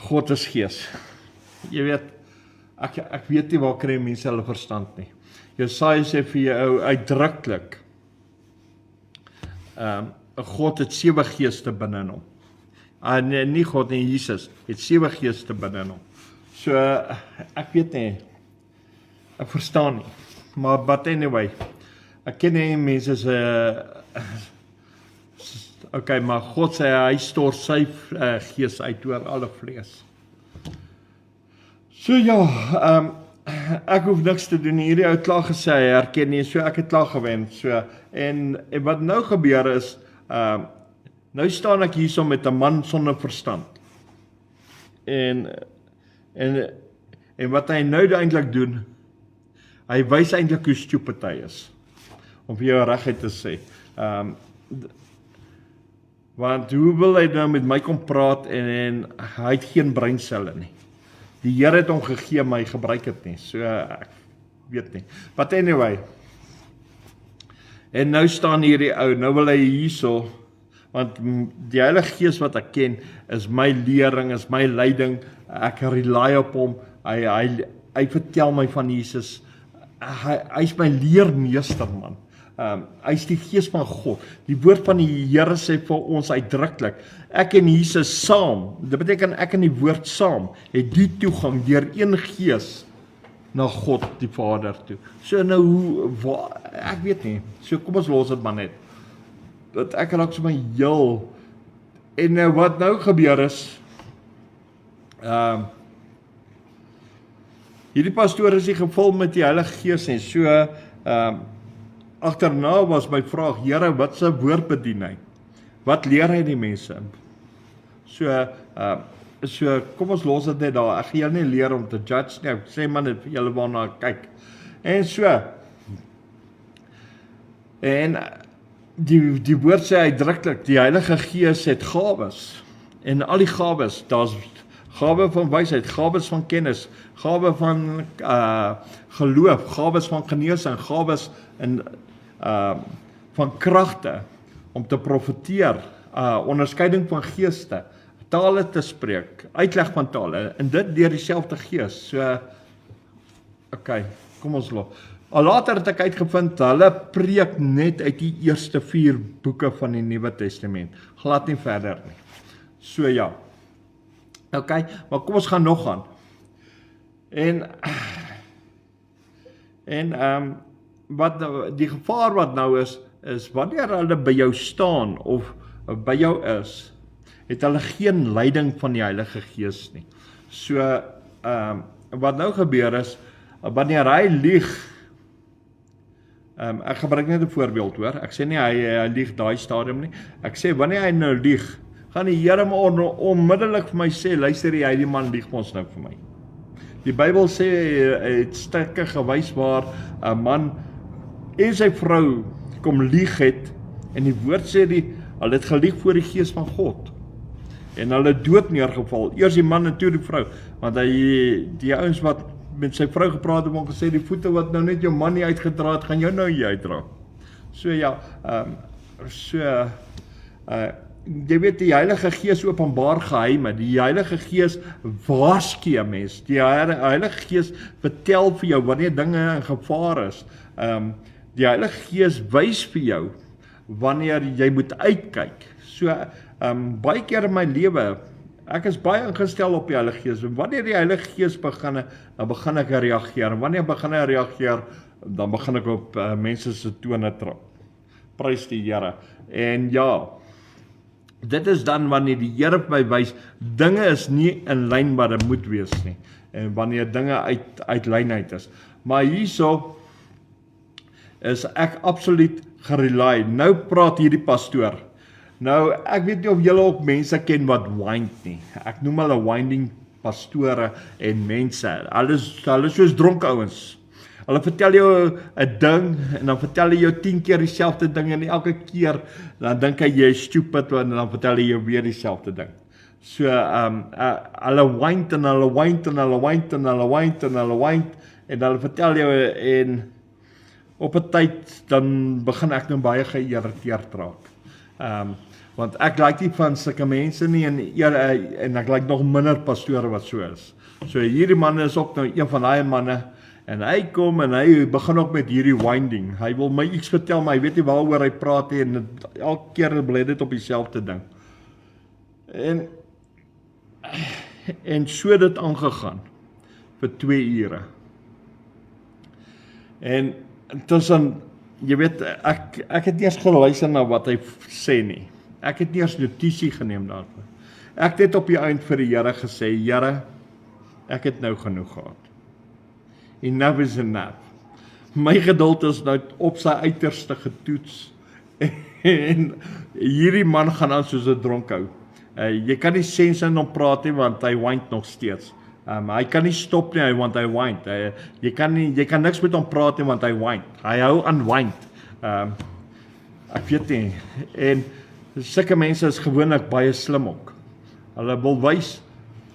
God is Gees. Jy weet, ek weet nie waar kry mense hulle verstand nie. Jesaja sê vir jou uitdruklik, God het 7 geeste binne in hom. Nie God nie, Jesus het 7 geeste binne in hom. So, ek weet nie, ek verstaan nie. Maar, but anyway, ek ken nie mense sê, okay, maar God sê, hy stort sy gees uit oor alle vlees. So ja, ek hoef niks te doen, hierdie ou het klaar gesê, hy herken nie, so ek het klaar gewen, so, en wat nou gebeur is, nou staan ek hierso met 'n man sonder verstand, en wat hy nou eintlik doen, hy wys eintlik hoe stupid hy is, om vir jou regtig te sê, want hoe wil hy nou met my kom praat, en hy het geen breinselle nie. Die Here het hom gegee, maar hy gebruik dit nie, so ek weet nie. But anyway, en nou staan hierdie ou, nou wil hy hierso, want die Heilige Gees wat ek ken, is my lering, is my leiding, ek rely op hom, hy vertel my van Jesus, hy is my leermeester man, hy is die Gees van God, die woord van die Here sê vir ons uitdruklik, ek en Jesus saam, dit beteken ek en die woord saam, het die toegang deur een Gees, na God die Vader toe. So nou, ek weet nie, so kom ons los dit maar net, dat ek raak so my heel, en wat nou gebeur is, hierdie pastoor is nie gevul met die Heilige Gees nie, so, agterna was my vraag, Here, wat se woord bedien hy? Wat leer hy die mense? So, kom ons los dit net daar, ek gaan julle nie leer om te judge nie, ek sê maar net vir julle waarna kyk. En so, en die woord sê uitdruklik, die Heilige Gees het gawes, en al die gawes, daar's gawe van wysheid, gawes van kennis, gawe van geloof, gawes van genesing, gawes van kragte, om te profeteer, onderskeiding van geeste, tale te spreek, uitleg van tale, en dit deur dieselfde Gees, so, okay, kom ons los. Al later het ek uitgevind, hulle preek net uit die eerste 4 boeke van die Nuwe Testament, glad nie verder nie, so ja, okay, maar kom ons gaan nog aan, en wat die gevaar wat nou is wanneer hulle by jou staan, of by jou is, het hulle geen leiding van die Heilige Gees nie. So, wat nou gebeur is, wanneer hy lieg, ek gebruik net 'n voorbeeld hoor, ek sê nie hy lieg daai stadium nie, ek sê wanneer hy nou lieg, gaan die Here maar onmiddellik vir my sê, luister jy, die man lieg ons nou vir my. Die Bybel sê, het stukke gewys waar 'n man en sy vrou kom lieg het, en die woord sê hulle het gelieg voor die gees van God, en hulle dood neergeval, eers die man en toe die vrou, want die ouens wat met sy vrou gepraat het, gesê, die voete wat nou net jou man nie uitgedra het, gaan jou nou nie uitdra. So ja, jy weet, die Heilige Gees openbaar geheime, die Heilige Gees waarsku 'n mens, die Heilige Gees vertel vir jou wanneer dinge in gevaar is, die Heilige Gees wys vir jou wanneer jy moet uitkyk. So, baie keer in my lewe, ek is baie ingestel op die Heilige Gees, en wanneer die Heilige Gees begin, dan begin ek reageer, en wanneer begin ek reageer, dan begin ek op mense se tone trap. Prys die Here. En ja, dit is dan wanneer die Here vir my wys, dinge is nie in lyn wat dit moet wees nie, en wanneer dinge uit lyn uit is. Maar hierso is ek absoluut gerely. Nou praat hierdie pastoor. Nou, ek weet nie of julle ook mense ken wat wind nie. Ek noem hulle winding pastore en mense. Hulle is soos dronk ouens. Hulle vertel jou 'n ding, en dan vertel hy jou 10 keer dieselfde ding, en elke keer, dan dink hy jy is stupid, en dan vertel hy jou weer dieselfde ding. So, hulle wind, en hulle wind, en hulle wind, en hulle wind, en hulle wind, en hulle vertel jou, en op 'n tyd, dan begin ek nou baie geïrriteerd raak. Want ek like nie van sulke mense nie, en ek like nog minder pastore wat so is. So hierdie man is ook nou een van daai manne, en hy kom en hy begin ook met hierdie winding. Hy wil my iets vertel, maar hy weet nie waaroor hy praat nie, en elke keer bly dit op dieselfde ding. En so dit aangegaan vir 2 ure. En tussen, jy weet, ek het nie eens geluister na wat hy sê nie. Ek het nie eens notisie geneem daarvan. Ek het net op die eind vir die Here gesê, Here, ek het nou genoeg gehad. Enough is enough. My geduld is nou op sy uiterste getoets. En hierdie man gaan aan soos 'n dronkou. Jy kan nie sens in hom praat nie, want hy wind nog steeds. Hy kan nie stop nie, want hy wind. Jy kan niks met hom praat nie, want hy wind. Hy hou aan wind. Ek weet nie. En sulke mense is gewoonlik baie slim ook. Hulle wil wys,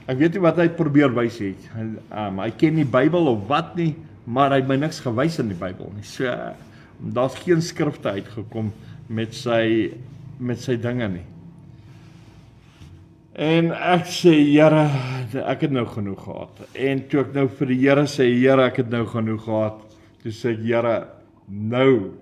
ek weet nie wat hy probeer wys het. Hy ken nie Bybel of wat nie, maar hy het my niks gewys in die Bybel nie. So, daar's geen skrifte uitgekom met sy dinge nie. En ek sê, Here, ek het nou genoeg gehad. En toe ek nou vir die Here sê, Here, ek het nou genoeg gehad, toe sê ek, Here, nou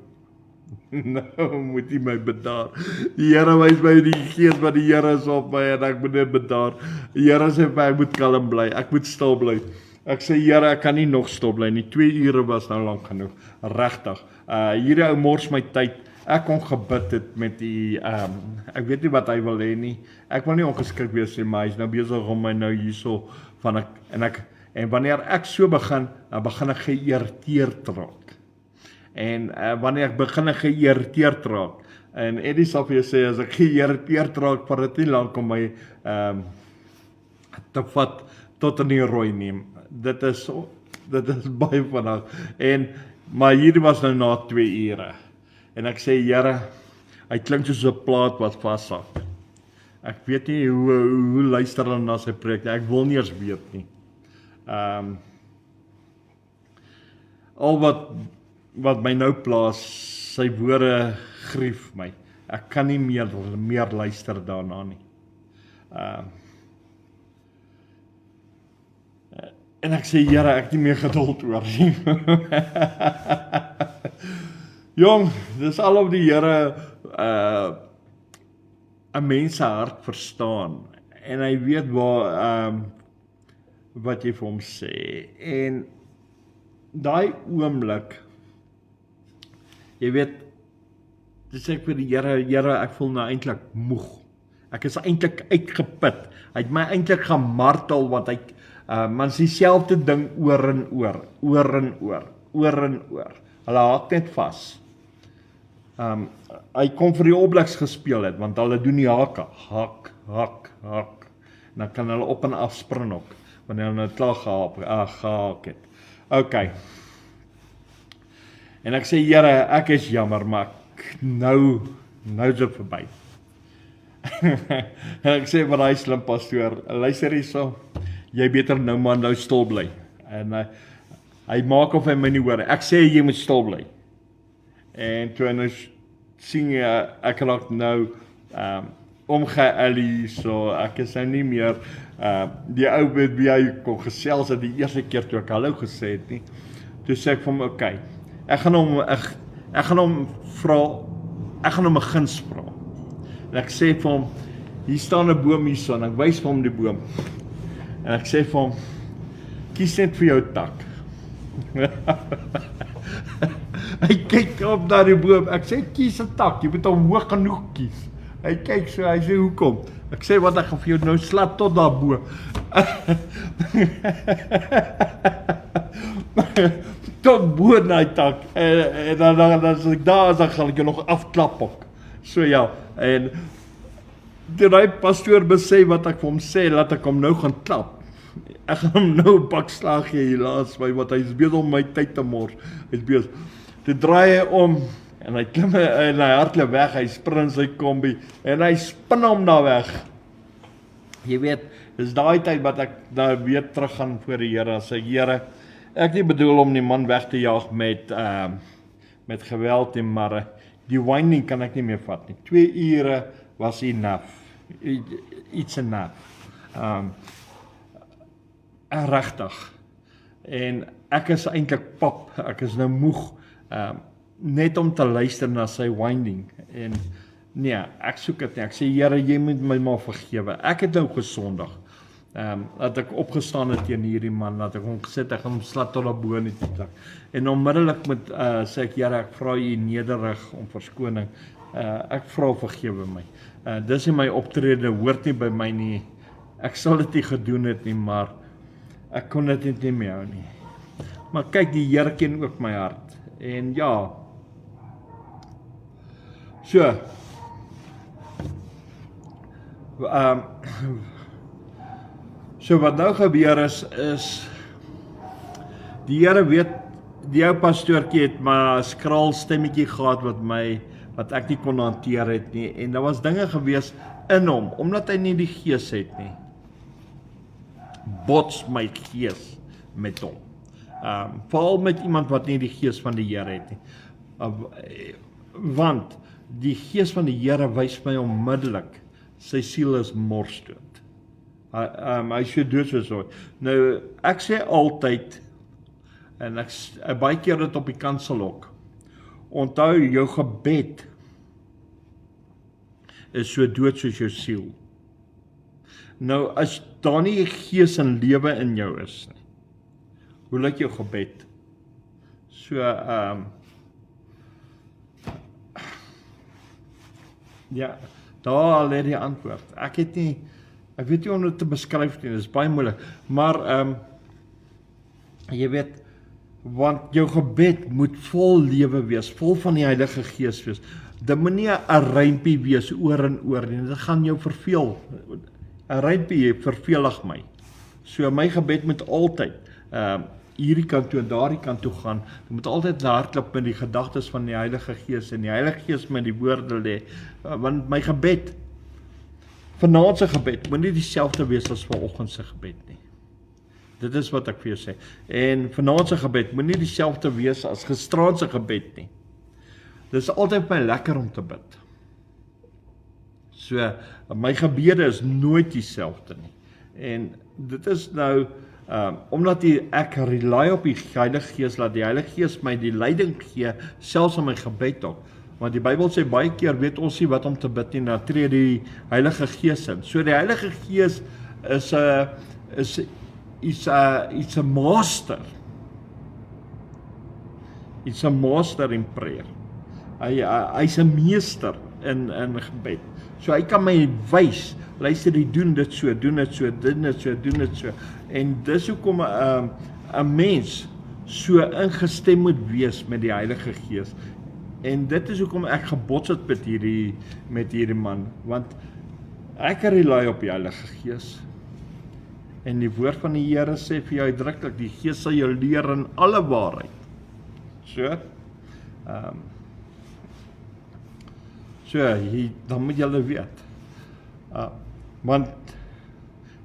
moet jy my bedaar. Die Here wys my die gees wat die Here is op my, en ek moet net bedaar. Die Here sê vir my, ek moet kalm bly, ek moet stil bly. Ek sê, Here, ek kan nie nog stil bly nie, 2 ure was nou lank genoeg, regtig. Hierdie ou mors my tyd. Ek kon gebid het met die, ek weet nie wat hy wil hê nie. Ek wil nie ongeskik wees nie, maar hy is nou besig om my nou hierso van en wanneer ek so begin ek geïrriteerd raak. En wanneer ek begin geïrriteerd raak, en Eddie sal vir jou sê, as ek geïrriteerd raak, vat dit nie lank om my te vat tot in die rooi neem. Dit is baie vinnig. Maar hierdie was nou na 2 ure. En ek sê, Here, hy klink soos 'n plaat wat vashak. Ek weet nie hoe luister hulle na sy preek, ek wil nie eens weet nie. Al wat my nou plaas, sy woorde grief my. Ek kan nie meer luister daarna nie. En ek sê, Here, ek het nie meer geduld oor nie. Jong, dis alof die Here 'n mens se hart verstaan, en hy weet wat jy vir hom sê, en daai oomblik, jy weet, dis ek vir die Here, ek voel nou eintlik moeg, Ek is eintlik uitgeput. Hy het my eintlik gemartel, want hy, man is dieselfde ding oor en oor. Hulle haak net vas. Hy kon vir die All Blacks gespeel het, want hulle doen die hake, hak. En dan kan hulle op en af spring ook, wanneer hulle klaar gehaak het. Okay. En ek sê, Here, ek is jammer, maar nou is dit verby. En ek sê vir daai slim pastoor, luister hierso, jy beter nou stil bly. En hy maak of hy my nie hoor. Ek sê jy moet stil bly. En toe nou sien ek raak nou omgeëlie, so ek is nou nie meer die ou met wie hy kon gesels het die eerste keer toe ek hallo gesê het nie. Toe sê ek vir hom, okay, ek gaan hom 'n guns vra. En ek sê vir hom, hier staan 'n boom hierso, en ek wys vir hom die boom. En ek sê vir hom, kies net vir jou tak. Hy kyk op na die boom, ek sê, kies 'n tak, jy moet hom hoog genoeg kies. Hy kyk so, hy sê, hoekom? Ek sê, wat, ek gaan vir jou nou slat tot daarbo. Tot bo na die tak, en dan as ek daar is, dan gaan ek jou nog afklap ook. So ja, en toe die pastoor besef wat ek vir hom sê, laat ek hom nou gaan klap. Ek gaan hom nou 'n pak slag gee helaas, want hy is besig om my tyd te mors. Hy is besig. Toe draai hy om, en hy klim en hy hardloop weg, hy spring sy kombi, en hy spin hom daar weg. Jy weet, dis daai tyd wat ek daar weer terug gaan voor die Here, en sê, Here, ek nie bedoel om die man weg te jaag met geweld, maar die whining kan ek nie meer vat nie. 2 ure was enough. It's enough. Regtig. En ek is eintlik pap, ek is nou moeg, net om te luister na sy whining. En nee, ek soek dit nie. Ek sê, Here, jy moet my maar vergewe. Ek het nou gesondig. Dat ek opgestaan het teen hierdie man, dat ek hom gesê het, ek gaan hom slat tot daarbo in die plek. En onmiddellik met sê ek, Here, ek vra u nederig om verskoning. Ek vra vergewe my. Dis nie my optrede, hoort nie by my nie. Ek sal dit nie gedoen het nie, maar ek kon dit net nie meer hou nie. Maar kyk, die Here ken ook my hart. En ja, so, so wat nou gebeur is die Here weet, die ou pastoortjie het maar 'n skraal stemmetjie gehad wat ek nie kon hanteer het nie, en daar was dinge gewees in hom, omdat hy nie die gees het nie, bots my gees met hom. Veral met iemand wat nie die gees van die Here het nie. Want die gees van die Here wys my onmiddellik, sy siel is morsdood. Hy is so dood soos ooit. Nou, ek sê altyd, en ek baie keer dit op die kansel ook, onthou, jou gebed is so dood soos jou siel. Nou, as daar nie gees en lewe in jou is nie, hoe lyk jou gebed? So, ja, daar lê die antwoord. Ek weet nie om dit te beskryf nie, dit is baie moeilik, maar, jy weet, want jou gebed moet vol lewe wees, vol van die Heilige Gees wees. Dit moet nie 'n rympie wees oor en oor nie, dit gaan jou verveel. 'n Rympie vervelig my. So my gebed moet altyd hierdie kant toe en daardie kant toe gaan. Dit moet altyd hardloop met die gedagtes van die Heilige Gees, en die Heilige Gees met die woorde lê. Want my gebed, vanaand se gebed, moet nie dieselfde wees as vanoggend se gebed nie. Dit is wat ek vir jou sê. En vanaand se gebed moet nie dieselfde wees as gisteraand se gebed nie. Dit is altyd my lekker om te bid. So, my gebede is nooit dieselfde nie. En dit is nou, omdat ek rely op die Heilige Gees, laat die Heilige Gees my die leiding gee, selfs in my gebed ook. Want die Bybel sê baie keer weet ons nie wat om te bid nie, dan tree die Heilige Gees in. So die Heilige Gees is 'n master. It's a master in prayer. Hy's 'n meester in gebed. So hy kan my wys, luister, jy doen dit so, doen dit so, doen dit so, doen dit so. En dis hoekom 'n mens so ingestem moet wees met die Heilige Gees. En dit is hoekom ek gebots het met hierdie man, want ek rely op die Heilige Gees. En die woord van die Here sê vir jou uitdruklik, die Gees sal jou leer in alle waarheid. Dan moet julle weet. Want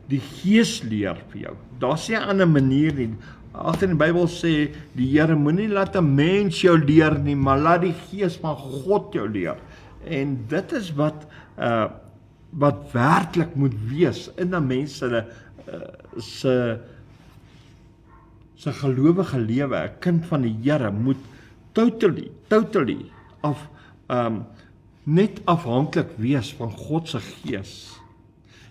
die Gees leer vir jou. Daar's nie 'n ander manier nie. Agter in die Bybel sê, die Here moenie laat 'n mens jou leer nie, maar laat die Gees van God jou leer. En dit is wat werklik moet wees in 'n mens se gelowige lewe. 'n Kind van die Here moet totally net afhanklik wees van God se Gees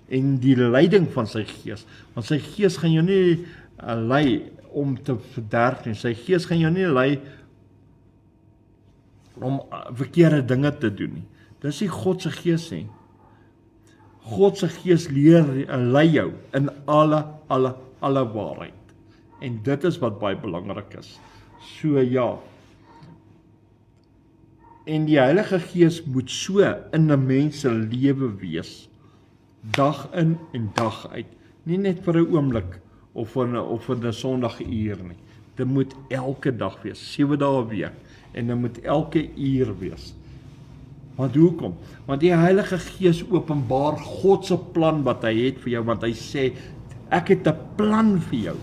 en die leiding van sy Gees, want sy Gees gaan jou nie lei om te verderf nie, sy Gees gaan jou nie lei om verkeerde dinge te doen nie. Dis nie God se Gees nie. God se Gees lei jou in alle waarheid. En dit is wat baie belangrik is. So ja. En die Heilige Gees moet so in 'n mens se lewe wees. Dag in en dag uit. Nie net vir 'n oomblik of vir 'n Sondaguur nie. Dit moet elke dag wees, 7 dae 'n week. En dit moet elke uur wees. Want hoekom? Want die Heilige Gees openbaar God se plan wat hy het vir jou, want hy sê, ek het 'n plan vir jou.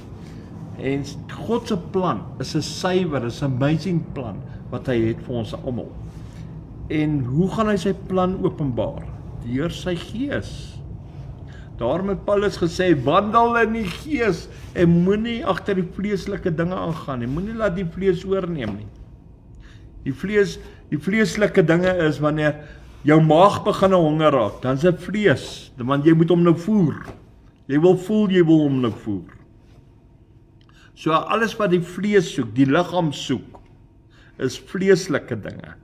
En God se plan is 'n suiwer, is 'n amazing plan wat hy het vir ons almal. En hoe gaan hy sy plan openbaar? Deur sy Gees. Daarom het Paulus gesê, wandel in die Gees en moenie agter die vleeslike dinge aangaan nie. Moenie laat die vlees oorneem nie. Die vleeslike dinge is wanneer jou maag begin honger raak, dan is dit vlees, want jy moet hom nou voer. Jy wil voel, jy wil hom nou voer. So alles wat die vlees soek, die liggaam soek, is vleeslike dinge.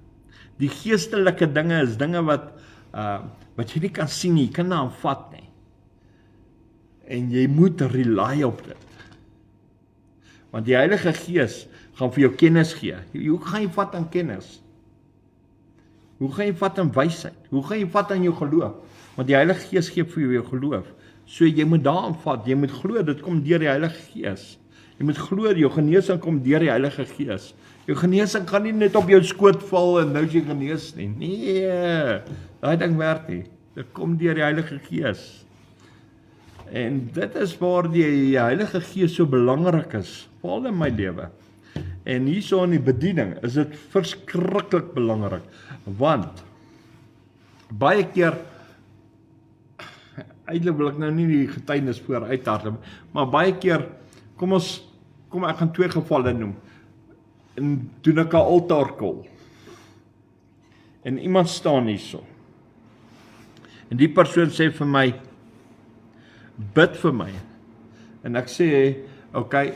Die geestelike dinge is dinge wat jy nie kan sien nie, jy kan nie aanvat nie. En jy moet rely op dit. Want die Heilige Gees gaan vir jou kennis gee. Hoe gaan jy vat aan kennis? Hoe gaan jy vat aan wysheid? Hoe gaan jy vat aan jou geloof? Want die Heilige Gees gee vir jou geloof. So jy moet daaraan vat, jy moet glo, dit kom deur die Heilige Gees. Jy moet glo, jou genesing kom deur die Heilige Gees. Jou genesing kan nie net op jou skoot val en nou is jy genees nie. Nee, daai ding werk nie. Dit kom deur die Heilige Gees. En dit is waar die Heilige Gees so belangrik is, veral in my lewe. En hierso in die bediening is dit verskriklik belangrik, want baie keer, eintlik wil ek nou nie die getuienis voor uithardloop, maar baie keer, kom ek gaan 2 gevalle noem, en doen ek 'n altaar call, en iemand staan hierso, en die persoon sê vir my, bid vir my, en ek sê, okay,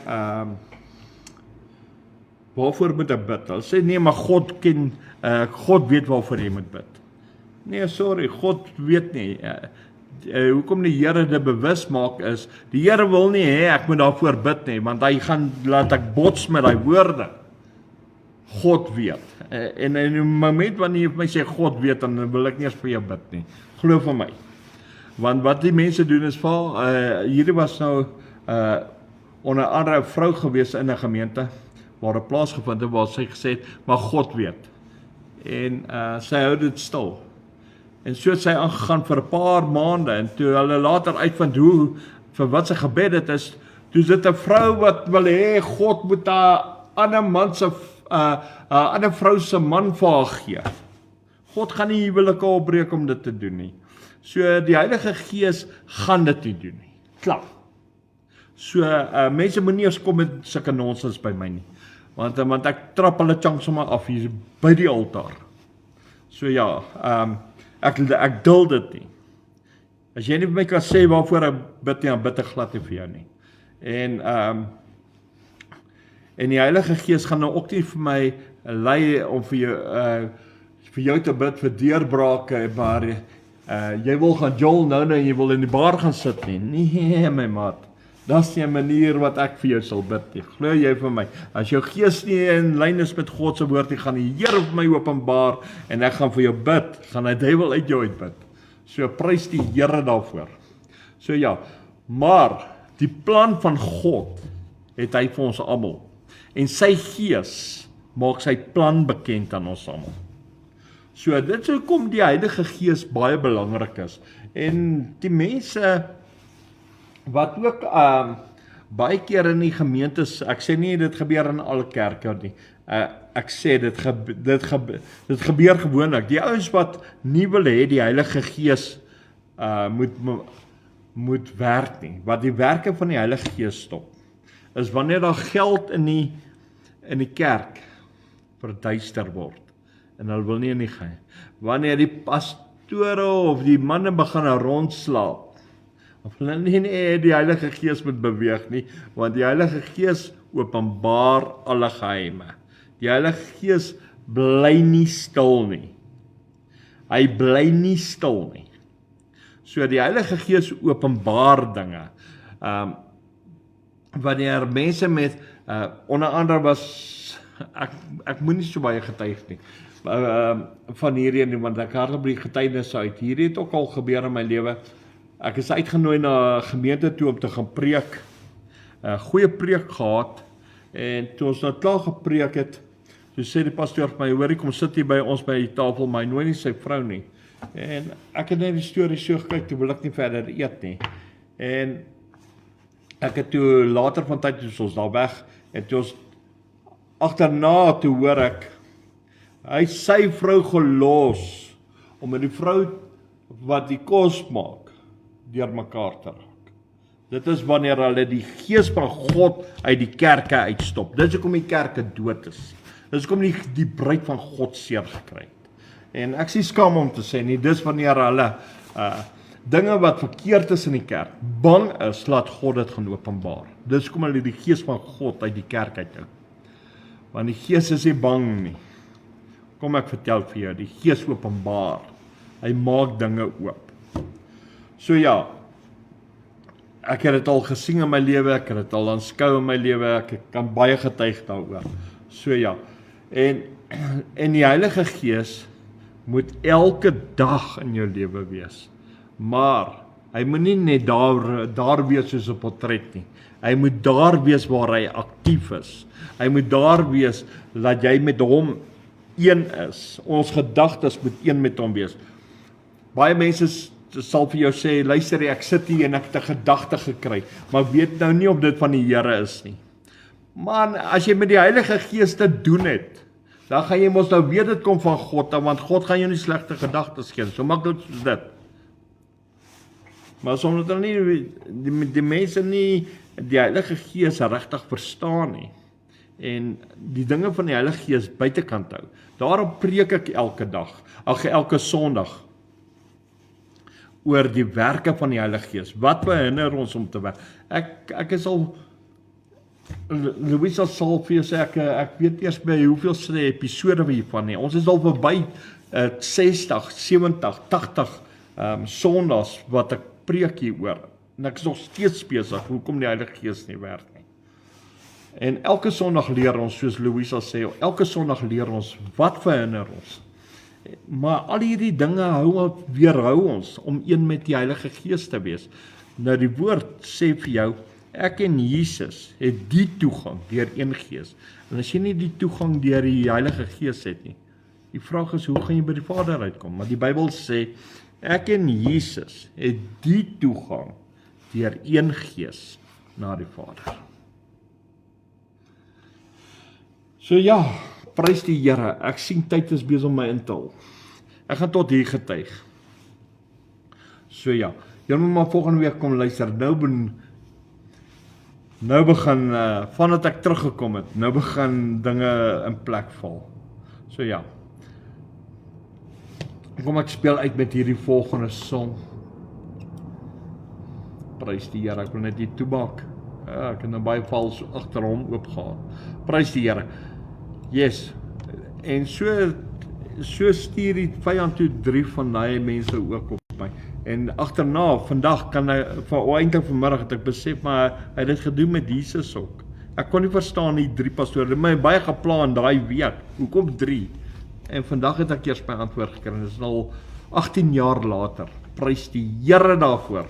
waarvoor moet ek bid? Hulle sê, nee, maar God weet waarvoor jy moet bid. Nee, sorry, God weet nie, hoekom die Here dit bewus maak is, die Here wil nie hê ek moet daarvoor bid nie, want hy gaan laat ek bots met daai woorde. God weet. En in die moment wanneer jy vir my sê God weet, dan wil ek nie eens vir jou bid nie. Glo vir my. Want wat die mense doen is, hierdie was nou onder andere 'n vrou gewees in 'n gemeente, waar 'n plaasgevind het, waar sy gesê het, maar God weet. En sy hou dit stil. En so het sy aangegaan vir 'n paar maande, en toe hulle later uitvind vir wat sy gebed het is, toe is dit 'n vrou wat wil hê, God moet 'n ander vrou se man vir haar gee. God gaan nie huwelike opbreek om dit te doen nie. So die Heilige Gees gaan dit nie doen nie. Klaar. So mense moenie eers kom met sulke nonsens by my nie. Want ek trap hulle chunk sommer af hier by die altaar. So ja, ek dul dit nie. As jy nie vir my kan sê waarvoor ek bid nie, dan bid ek glad nie vir jou nie. En die Heilige Gees gaan nou ook nie vir my lei om vir vir jou te bid vir deurbrake, maar jy wil gaan jol nou en jy wil in die bar gaan sit nie. Nee, my maat. Dis nie 'n manier wat ek vir jou sal bid nie. Glo jy vir my? As jou gees nie in lyn is met God se woord nie, gaan die Here vir my openbaar en ek gaan vir jou bid, gaan die duiwel uit jou uitbid. So prys die Here daarvoor. So ja, maar die plan van God het hy vir ons almal. En sy gees maak sy plan bekend aan ons almal. So dit is hoekom die Heilige Gees baie belangrik is. En die mense wat ook baie keer in die gemeentes, ek sê nie dit gebeur in alle kerke nie. Ek sê dit gebeur gewoonlik. Die ouens wat nie wil hê die Heilige Gees moet werk nie, wat die werke van die Heilige Gees stop, is wanneer daar geld in die kerk verduister word, en hulle wil nie in die gaan. Wanneer die pastore of die manne begin rondslaap, of hulle nie die Heilige Gees moet beweeg nie, want die Heilige Gees openbaar alle geheime. Die Heilige Gees bly nie stil nie. Hy bly nie stil nie. So die Heilige Gees openbaar dinge. Wanneer mense met, onder andere was, ek moet nie so baie getuig nie, van hierdie nie, want ek hardloop die getuienis uit. Hierdie het ook al gebeur in my lewe. Ek is uitgenooi na 'n gemeente toe om te gaan preek. 'n Goeie preek gehad, en toe ons nou klaar gepreek het, toe sê die pastoor vir my, hoorie, kom sit hier by ons by die tafel, maar hy nooi nie sy vrou nie. En ek het net die storie so gekyk, toe wil ek nie verder eet nie. En ek het toe later van tyd, toe ons daar weg, en toe ons agterna toe hoor ek, hy sy vrou gelos, om met die vrou wat die kos maak, deur mekaar te raak. Dit is wanneer hulle die gees van God uit die kerke uitstop. Dit is hoekom die kerke dood is. Dit is hoekom die bruid van God seer gekry het. En ek sê skaam om te sê nie, dis wanneer hulle dinge wat verkeerd is in die kerk, bang is, laat God dit gaan openbaar. Dis hoekom hulle die gees van God uit die kerk uithou. Want die gees is nie bang nie. Kom ek vertel vir jou, die gees openbaar. Hy maak dinge oop. So ja, ek het dit al gesien in my lewe, ek het dit al aanskou in my lewe, ek kan baie getuig daaroor. So ja, en die Heilige Gees moet elke dag in jou lewe wees. Maar hy moet nie net daar wees soos 'n portret nie. Hy moet daar wees waar hy aktief is. Hy moet daar wees dat jy met hom een is. Ons gedagtes moet een met hom wees. Baie mense sal vir jou sê, luister, ek sit hier en ek het 'n gedagte gekry, maar weet nou nie of dit van die Here is nie. Man, as jy met die Heilige Gees te doen het, dan gaan jy mos nou weet dit kom van God, want God gaan jou nie slegte gedagtes gee, so maklik soos dit. Maar soms dan nie, die mense nie die Heilige Gees regtig verstaan nie, en die dinge van die Heilige Gees buitekant hou. Daarom preek ek elke dag, elke Sondag, oor die werke van die Heilige Gees. Wat behinder ons om te werk? Ek is al, Louisa sal vir jou sê, ek weet eers by hoeveel episode hiervan nie. Ons is al verby 60, 70, 80 Sondags wat ek preek hieroor. En ek is nog steeds besig, hoekom die Heilige Gees nie werk nie. En elke Sondag leer ons, soos Louisa sê, elke Sondag leer ons, wat verhinder ons? Maar al hierdie dinge weerhou ons om een met die Heilige Gees te wees. Nou die woord sê vir jou, ek en Jesus het die toegang deur een Gees. En as jy nie die toegang deur die Heilige Gees het nie, die vraag is, hoe gaan jy by die Vader uitkom? Maar die Bybel sê, ek en Jesus het die toegang deur een Gees na die Vader. So ja, prys die Here, ek sien tyd is besig om my in te hou. Ek gaan tot hier getuig. So ja, jy moet maar volgende week kom luister. Nou begin, vandat ek teruggekom het, nou begin dinge in plek val. So ja, kom ek speel uit met hierdie volgende song. Prys die Here, ek wil net hier toemaak. Ek het nou baie vals agter hom oopgehaal. Prys die Here. Yes, en so so stuur die vyand toe 3 van daai mense ook op my. En agterna, vandag kan hy, eintlik vanmiddag het ek besef, maar hy het dit gedoen met Jesus ook. Ek kon nie verstaan die 3 pastore, my baie geplan daai week, hoekom 3? En vandag het ek eers my antwoord gekry, en dit is al 18 jaar later, prys die Here daarvoor.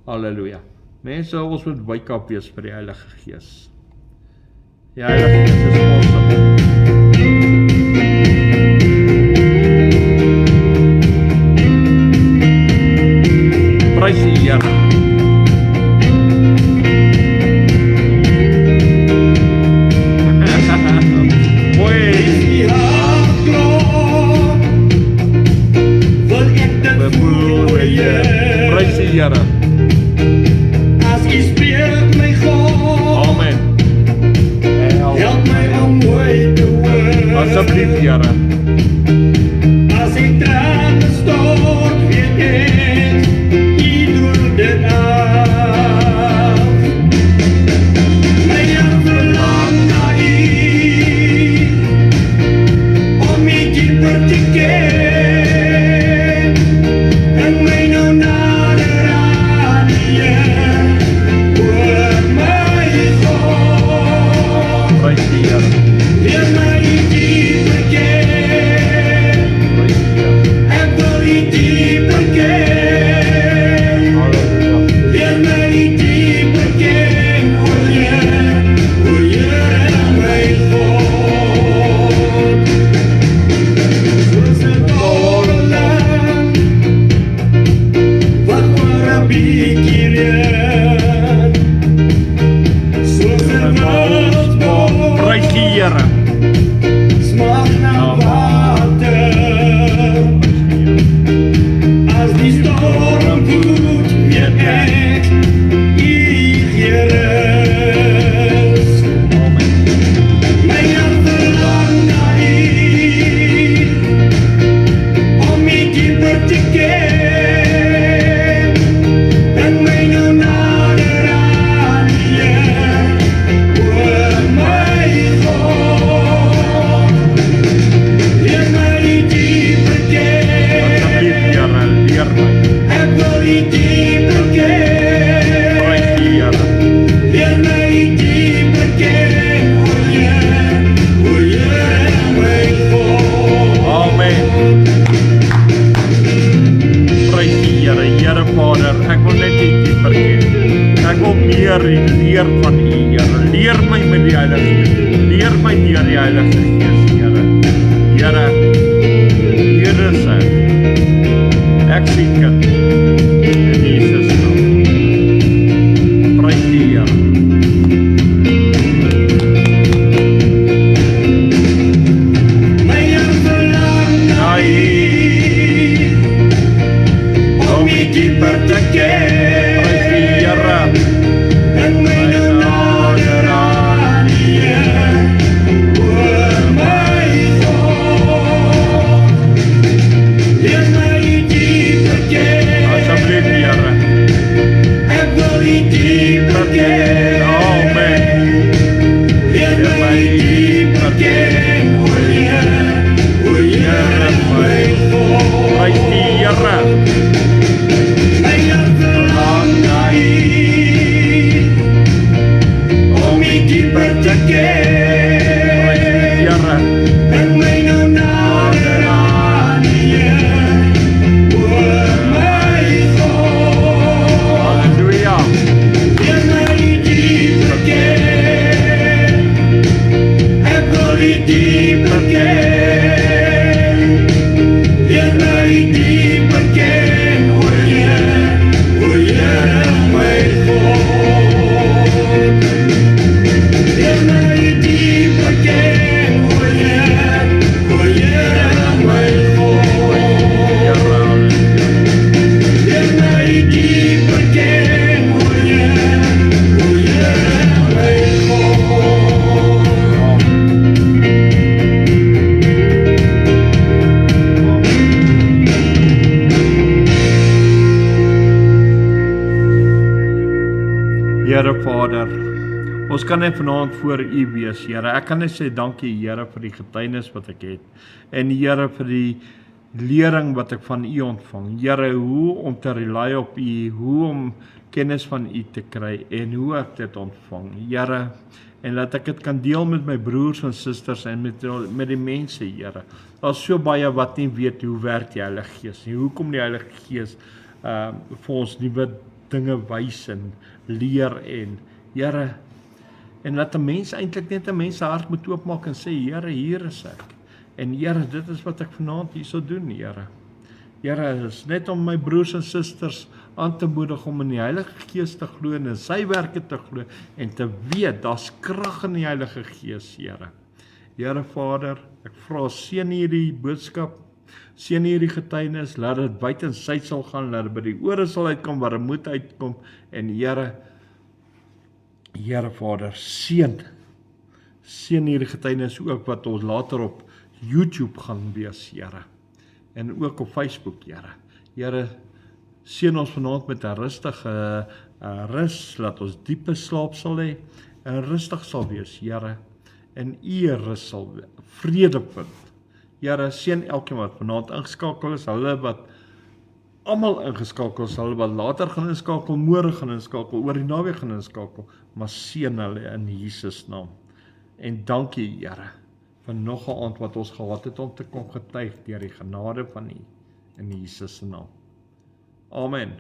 Halleluja. Mense, ons moet wake-up wees vir die Heilige Gees. Die Heilige Gees is awesome. Prys die Here. Prys die Here. As U spreek my God, Amen. help my om mooi te hoor. Asseblief, Here. As ek trane stort, weet ek, U doen dit af. My hart verlang na U, om U dieper te ken, en my nou nader aan U, hoor my God. Prys die Here. Leer my U dieper ken, Prys die Here. ek wil U dieper ken. Halleluja. Leer my U dieper ken, o Heer, my God. Soos 'n dole lam, wat maar 'n bietjie reën. Soos 'n wildsboom, Prys die Here. smaak na water. As die storm woedt, weet ek, U Heer is. Amen. My hart verlang na U, om U dieper te ken, en my nou nader aan U, hoor my God. Leer my U dieper ken, Asseblief, Here, leer my. ek wil U dieper ken. Prys die Here. Leer my U dieper ken, o Heer, my God. Amen. Prys die Here, Here Vader, ek wil net U dieper ken. Ek wil meer leer van U, Here. Leer my met die Heilige Gees. Leer my deur die Heilige Gees, Here. Here, Here sê, ek sien kind. In Jesus naam. Prys die Here. My hart verlang na U, om U dieper te ken, Prys die Here. en my nou nader aan U, hoor my God. Leer my U dieper ken, Asseblief, Here. ek wil U dieper ken. Amen. Leer my U dieper ken, o Heer, my God. Prys die Here. My hart verlang na U, om U dieper te Prys die ken, Here. en my nou nader aan U, hoor my God. Halleluja. Leer my U dieper ken, ek wil U dieper ken. Leer my U dieper ken, o Heer, my God. Leer my U dieper ken, o Heer, my God. Here, halleluja. Leer my U dieper ken, o Heer, my God. Here Vader, Ons kan net vanaand voor U wees, Here. Ek kan net sê dankie, Here, vir die getuienis wat ek het. En Here, vir die lering wat ek van U ontvang. Here, hoe om te rely op U, hoe om kennis van U te kry en hoe ek dit ontvang. Here, en laat ek dit kan deel met my broers en susters en met die mense, Here. Daar's so baie wat nie weet hoe werk die Heilige Gees nie. Hoe kom die Heilige Gees vir ons nuwe dinge wys en leer en Here, en laat 'n mens eintlik net 'n mens se hart moet oopmaak en sê, Here, hier is ek. En Here, dit is wat ek vanaand hierso doen, Here. Here, is net om my broers en susters aan te moedig om in die Heilige Gees te glo en in sy werke te glo en te weet, daar's krag in die Heilige Gees, Here. Here Vader, ek vra seën hierdie boodskap, seën hierdie getuienis, laat dit buite en suid sal gaan, laat dit by die ore sal uitkom waar dit moet uitkom en Here Vader, seën hierdie getuienis ook wat ons later op YouTube gaan wees, Here. En ook op Facebook, Here. Here, seën ons vanaand met 'n rustige rus, laat ons diepe slaap sal hê en rustig sal wees, Here. En U rus sal vrede vind. Here, seën elkeen wat vanaand ingeskakel is, hulle wat almal ingeskakel is, hulle wat later gaan inskakel, môre gaan inskakel, oor die naweek gaan inskakel, maar seën hulle in Jesus naam. En dankie, Here, vir nog 'n aand wat ons gehad het om te kom getuig deur die genade van U in Jesus se naam. Amen.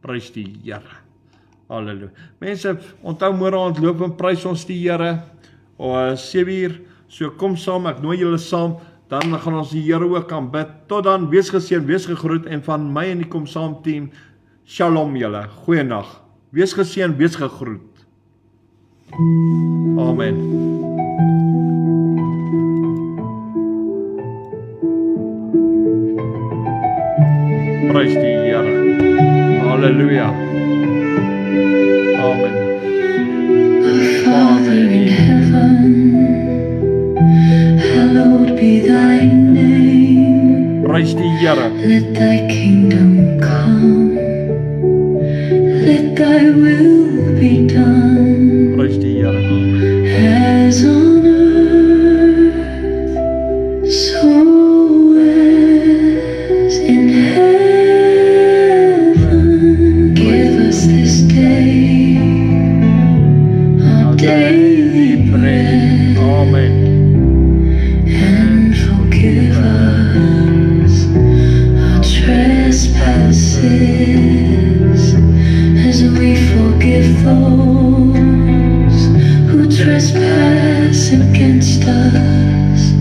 Prys die Here. Halleluja. Mense, onthou môre aand loop en prys ons die Here. 7:00, so kom saam, ek nooi julle saam, dan gaan ons die Here ook aanbid. Tot dan, wees geseën, wees gegroet en van my en die Kom Saam team, Shalom julle. Goeienag. Wees geseën, wees gegroet. Amen. Prys die Here. Halleluja. Amen. Father in heaven, hallowed be thy name. Prys die Here. Let thy kingdom come. Let thy will be done. Prys die Here. As on earth, so as in heaven. Give us this day our daily bread, Amen. and forgive us our trespasses, as we forgive those who trespass against us.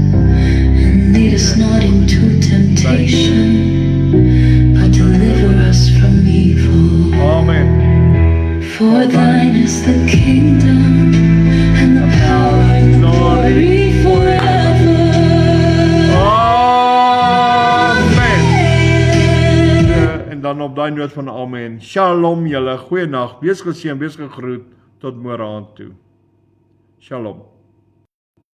And lead us not into temptation, but deliver us from evil. Amen. For thine is the kingdom and the power and glory forever. Amen. En dan op daai noot van amen. Shalom julle. Goeienaand. Wees geseën, wees gegroet tot môre aand toe. Shalom.